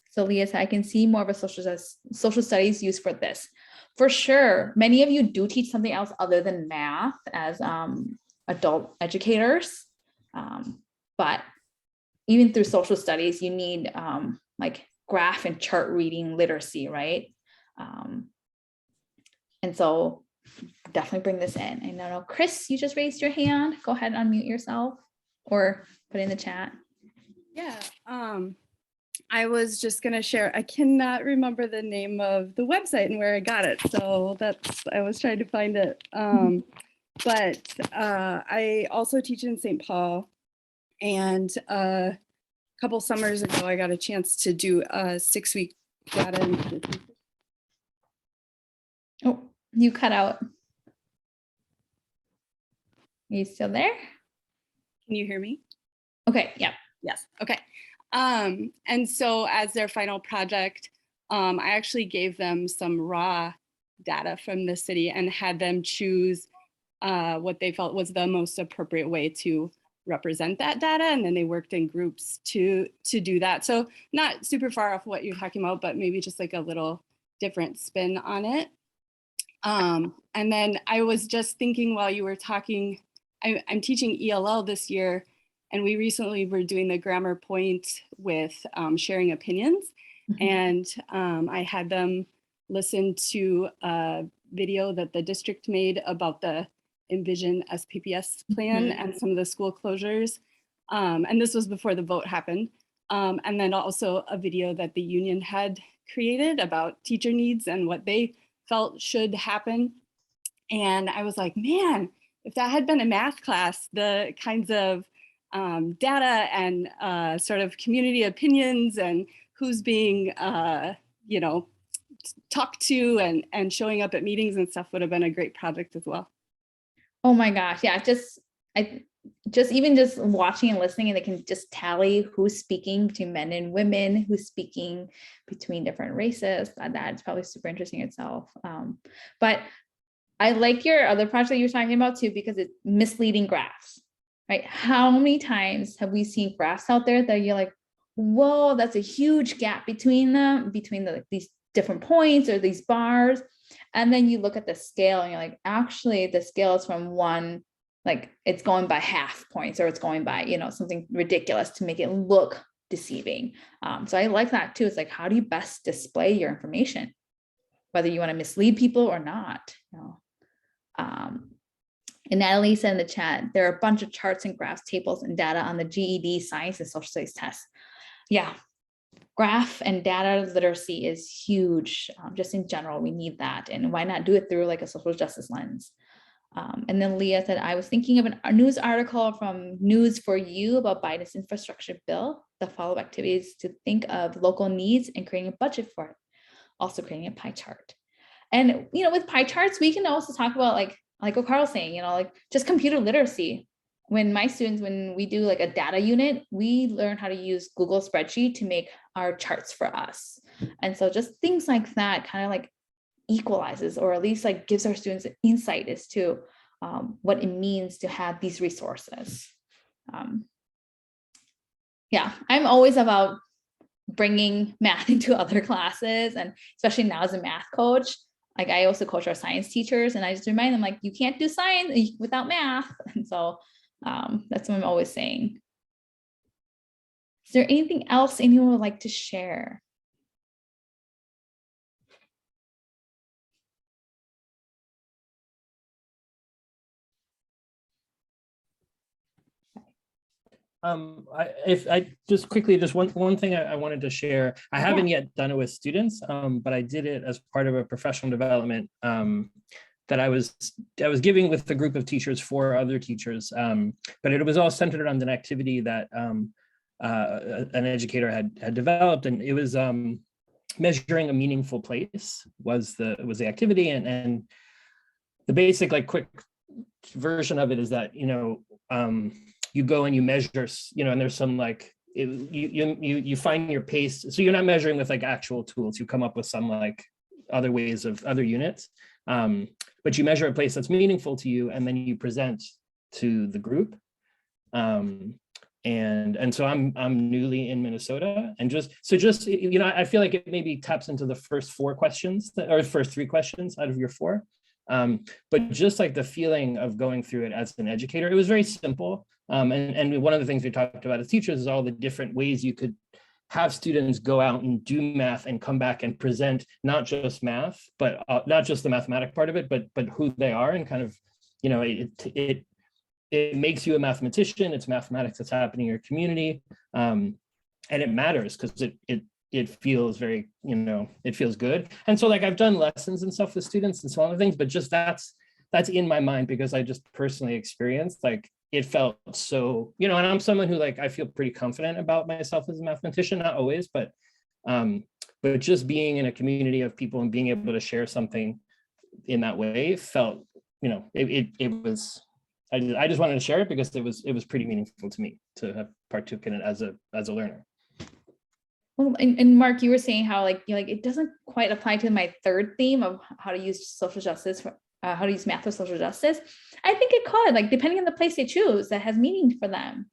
So Leah said, I can see more of a social studies use for this. For sure, many of you do teach something else other than math as adult educators. But even through social studies, you need like graph and chart reading literacy, right? And so definitely bring this in. I know, Chris, you just raised your hand. Go ahead and unmute yourself or put it in the chat. Yeah, I was just gonna share, I cannot remember the name of the website and where I got it. So I was trying to find it. But I also teach in St. Paul, and a couple summers ago, I got a chance to do a 6-week data. Oh, you cut out. Are you still there? Can you hear me? Okay, yeah. Yes, okay. And so as their final project, I actually gave them some raw data from the city and had them choose what they felt was the most appropriate way to represent that data. And then they worked in groups to do that. So not super far off what you're talking about, but maybe just like a little different spin on it. And then I was just thinking while you were talking, I'm teaching ELL this year, and we recently were doing the grammar point with sharing opinions. And I had them listen to a video that the district made about the Envision SPPS plan and some of the school closures. And this was before the vote happened. And then also a video that the union had created about teacher needs and what they felt should happen. And I was like, man, if that had been a math class, the kinds of data and sort of community opinions and who's being, talked to and showing up at meetings and stuff would have been a great project as well. Oh my gosh, yeah, even just watching and listening, and they can just tally who's speaking between men and women, who's speaking between different races. That's probably super interesting itself. But I like your other project that you're talking about too, because it's misleading graphs, right? How many times have we seen graphs out there that you're like, whoa, that's a huge gap between them, these different points or these bars. And then you look at the scale and you're like, actually the scale is from one, like it's going by half points, or it's going by, something ridiculous to make it look deceiving. So I like that too. It's like, how do you best display your information, whether you want to mislead people or not? And Natalie said in the chat, there are a bunch of charts and graphs, tables, and data on the GED science and social studies tests. Yeah, graph and data literacy is huge. Just in general, we need that. And why not do it through like a social justice lens? And then Leah said, I was thinking of a news article from News for You about Biden's infrastructure bill, the follow-up activities to think of local needs and creating a budget for it. Also creating a pie chart. And, with pie charts, we can also talk about like what Carl's saying, like just computer literacy. When we do like a data unit, we learn how to use Google spreadsheet to make our charts for us. And so just things like that kind of like equalizes, or at least like gives our students insight as to what it means to have these resources. Yeah, I'm always about bringing math into other classes, and especially now as a math coach, like I also coach our science teachers, and I just remind them like, you can't do science without math. And so that's what I'm always saying. Is there anything else anyone would like to share? If I just quickly, just one thing I wanted to share. I haven't yet done it with students, but I did it as part of a professional development that I was giving with a group of teachers for other teachers. But it was all centered on an activity that an educator had developed, and it was measuring a meaningful place was the activity, and the basic like quick version of it is that you go and you measure, and there's some like you find your pace, so you're not measuring with like actual tools, you come up with some like other ways of other units, but you measure a place that's meaningful to you, and then you present to the group. And so I'm newly in Minnesota, and just I feel like it maybe taps into the first 4 questions or first 3 questions out of your 4. But just like the feeling of going through it as an educator, it was very simple. And one of the things we talked about as teachers is all the different ways you could have students go out and do math and come back and present not just math, but not just the mathematic part of it, but who they are, and kind of, it makes you a mathematician. It's mathematics that's happening in your community. And it matters because it feels very, it feels good. And so like I've done lessons and stuff with students and so on things, but just that's in my mind because I just personally experienced, like, it felt so, and I'm someone who, like, I feel pretty confident about myself as a mathematician, not always, but just being in a community of people and being able to share something in that way felt, it was, I just wanted to share it because it was pretty meaningful to me to have partaken in it as a learner. Well, and Mark, you were saying how it doesn't quite apply to my 3rd theme of how to use social justice, how to use math for social justice. I think it could, like, depending on the place they choose that has meaning for them.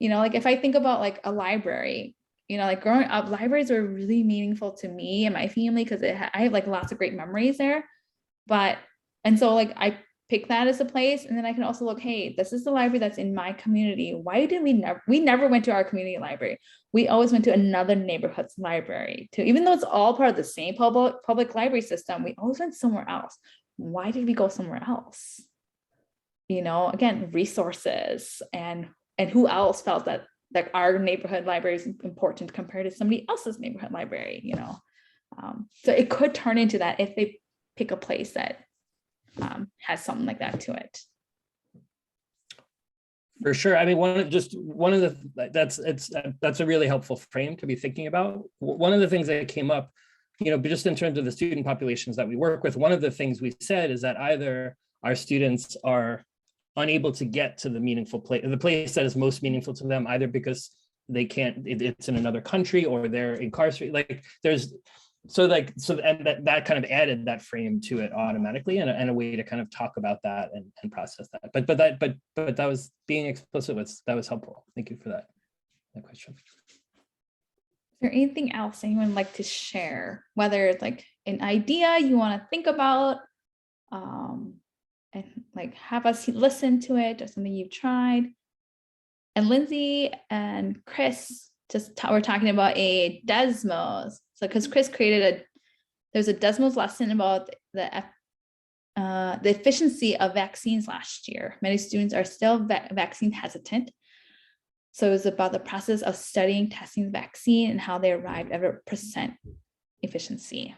Like if I think about like a library, like growing up, libraries were really meaningful to me and my family because I have like lots of great memories there. And so like I pick that as a place, and then I can also look, hey, this is the library that's in my community. Why did we never went to our community library? We always went to another neighborhood's library too, even though it's all part of the same public library system. We always went somewhere else. Why did we go somewhere else? Again, resources and who else felt that our neighborhood library is important compared to somebody else's neighborhood library, so it could turn into that if they pick a place that has something like that to it. For sure. I mean, that's a really helpful frame to be thinking about. One of the things that came up, just in terms of the student populations that we work with, one of the things we said is that either our students are unable to get to the meaningful place, the place that is most meaningful to them, either because they can't, it's in another country, or they're incarcerated. Like and that kind of added that frame to it automatically, and a way to kind of talk about that and process that. But that was being explicit that was helpful. Thank you for that question. Is there anything else anyone would like to share? Whether it's like an idea you want to think about, and like have us listen to it, or something you've tried. And Lindsay and Chris we're talking about a Desmos. So because Chris there's a Desmos lesson about the efficiency of vaccines last year. Many students are still vaccine hesitant. So it was about the process of studying, testing the vaccine, and how they arrived at a % efficiency.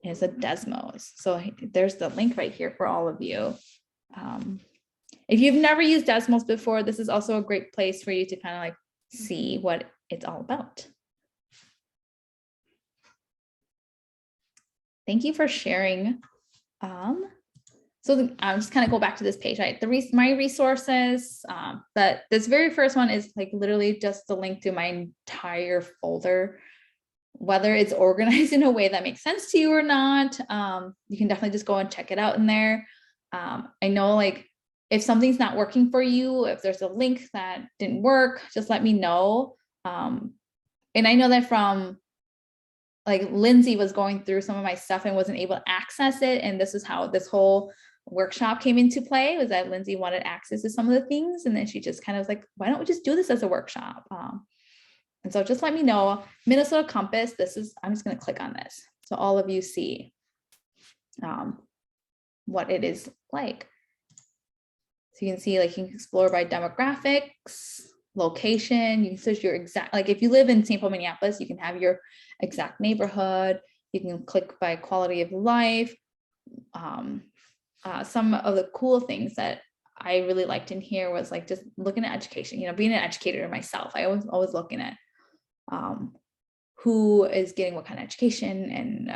It's a Desmos. So there's the link right here for all of you. If you've never used Desmos before, this is also a great place for you to kind of like see what it's all about. Thank you for sharing. So I'm just kind of go back to this page, right? My resources, this very first one is like literally just the link to my entire folder. Whether it's organized in a way that makes sense to you or not, you can definitely just go and check it out in there. I know like if something's not working for you, if there's a link that didn't work, just let me know. And I know that from like Lindsay was going through some of my stuff and wasn't able to access it. And this is how this whole workshop came into play, was that Lindsay wanted access to some of the things. And then she just kind of was like, why don't we just do this as a workshop? And so just let me know. Minnesota Compass, I'm just going to click on this so all of you see what it is like. So you can see, like, you can explore by demographics, location. You can search your exact, like if you live in St. Paul, Minneapolis, you can have your exact neighborhood. You can click by quality of life. Some of the cool things that I really liked in here was like just looking at education, being an educator myself. I always looking at who is getting what kind of education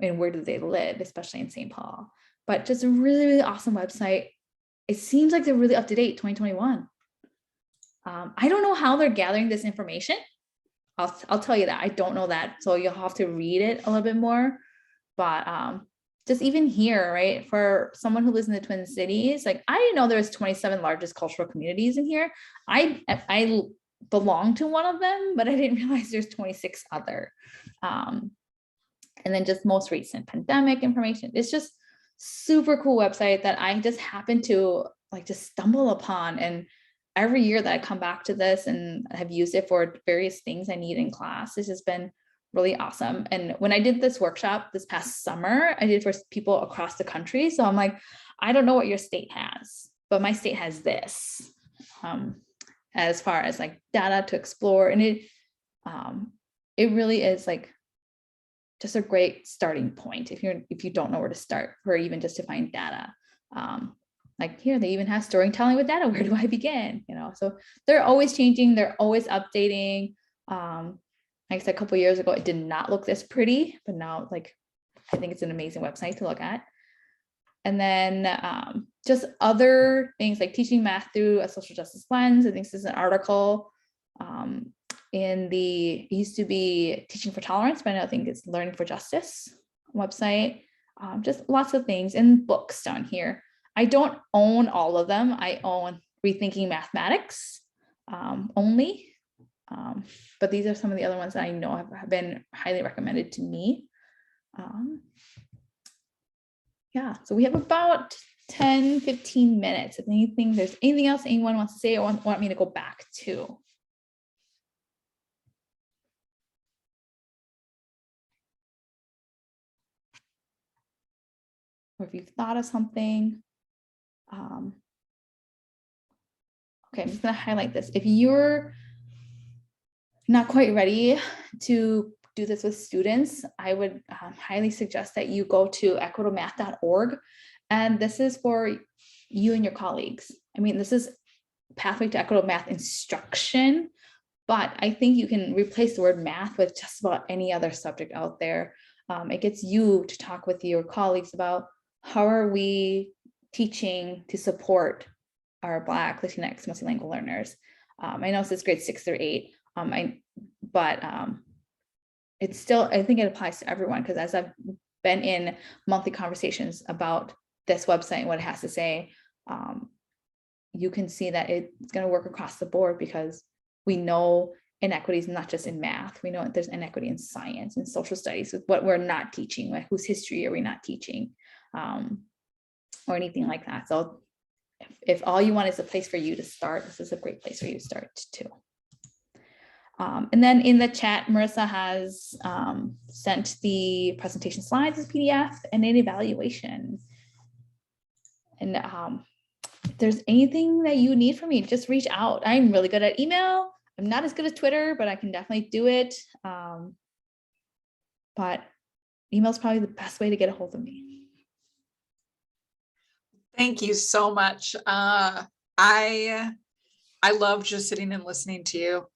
and where do they live, especially in St. Paul. But just a really, really awesome website. It seems like they're really up to date, 2021. I don't know how they're gathering this information. I'll tell you that. I don't know that. So you'll have to read it a little bit more. But just even here, right, for someone who lives in the Twin Cities, like I didn't know there was 27 largest cultural communities in here. I belong to one of them, but I didn't realize there's 26 other. And then just most recent pandemic information. It's just super cool website that I just happened to like just stumble upon. And every year that I come back to this and have used it for various things I need in class, it's just been really awesome. And when I did this workshop this past summer, I did for people across the country. So I'm like, I don't know what your state has, but my state has this as far as like data to explore. And it really is like just a great starting point if you don't know where to start, or even just to find data. Like here, they even have storytelling with data. Where do I begin? You know, so they're always changing. They're always updating. Like I said, a couple of years ago, it did not look this pretty, but now like, I think it's an amazing website to look at. And then just other things like teaching math through a social justice lens. I think this is an article it used to be Teaching for Tolerance, but now I think it's Learning for Justice website. Just lots of things and books down here. I don't own all of them. I own Rethinking Mathematics only. But these are some of the other ones that I know have been highly recommended to me. Yeah, so we have about 10-15 minutes. If there's anything else anyone wants to say or want me to go back to. Or if you've thought of something. Okay, I'm just gonna highlight this. If you're not quite ready to do this with students, I would highly suggest that you go to equitabmath.org. And this is for you and your colleagues. I mean, this is Pathway to Equitable Math instruction, but I think you can replace the word math with just about any other subject out there. It gets you to talk with your colleagues about how are we teaching to support our Black, Latinx, multilingual learners. I know it's grades 6 through 8, but it's still, I think it applies to everyone, because as I've been in monthly conversations about this website and what it has to say, you can see that it's going to work across the board, because we know inequities not just in math. We know that there's inequity in science and social studies with what we're not teaching, like whose history are we not teaching, or anything like that. So if all you want is a place for you to start, this is a great place for you to start too. And then in the chat, Marissa has sent the presentation slides as PDF and an evaluation. And if there's anything that you need from me, just reach out. I'm really good at email. I'm not as good as Twitter, but I can definitely do it. But email is probably the best way to get a hold of me. Thank you so much. I love just sitting and listening to you.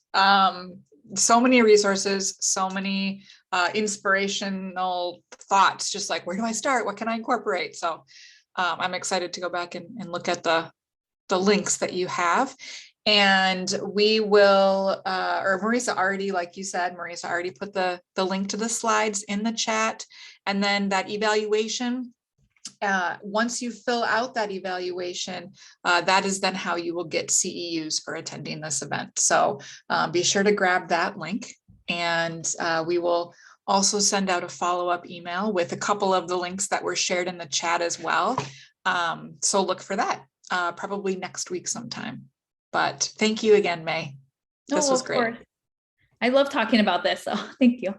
So many resources, so many inspirational thoughts, just like, where do I start? What can I incorporate? So I'm excited to go back and look at the links that you have. And we will, or Marisa already, like you said, Marisa already put the link to the slides in the chat. And then that evaluation, once you fill out that evaluation, that is then how you will get CEUs for attending this event. So be sure to grab that link, and we will also send out a follow-up email with a couple of the links that were shared in the chat as well. So look for that probably next week sometime. But thank you again, May. This was great. I love talking about this, so thank you.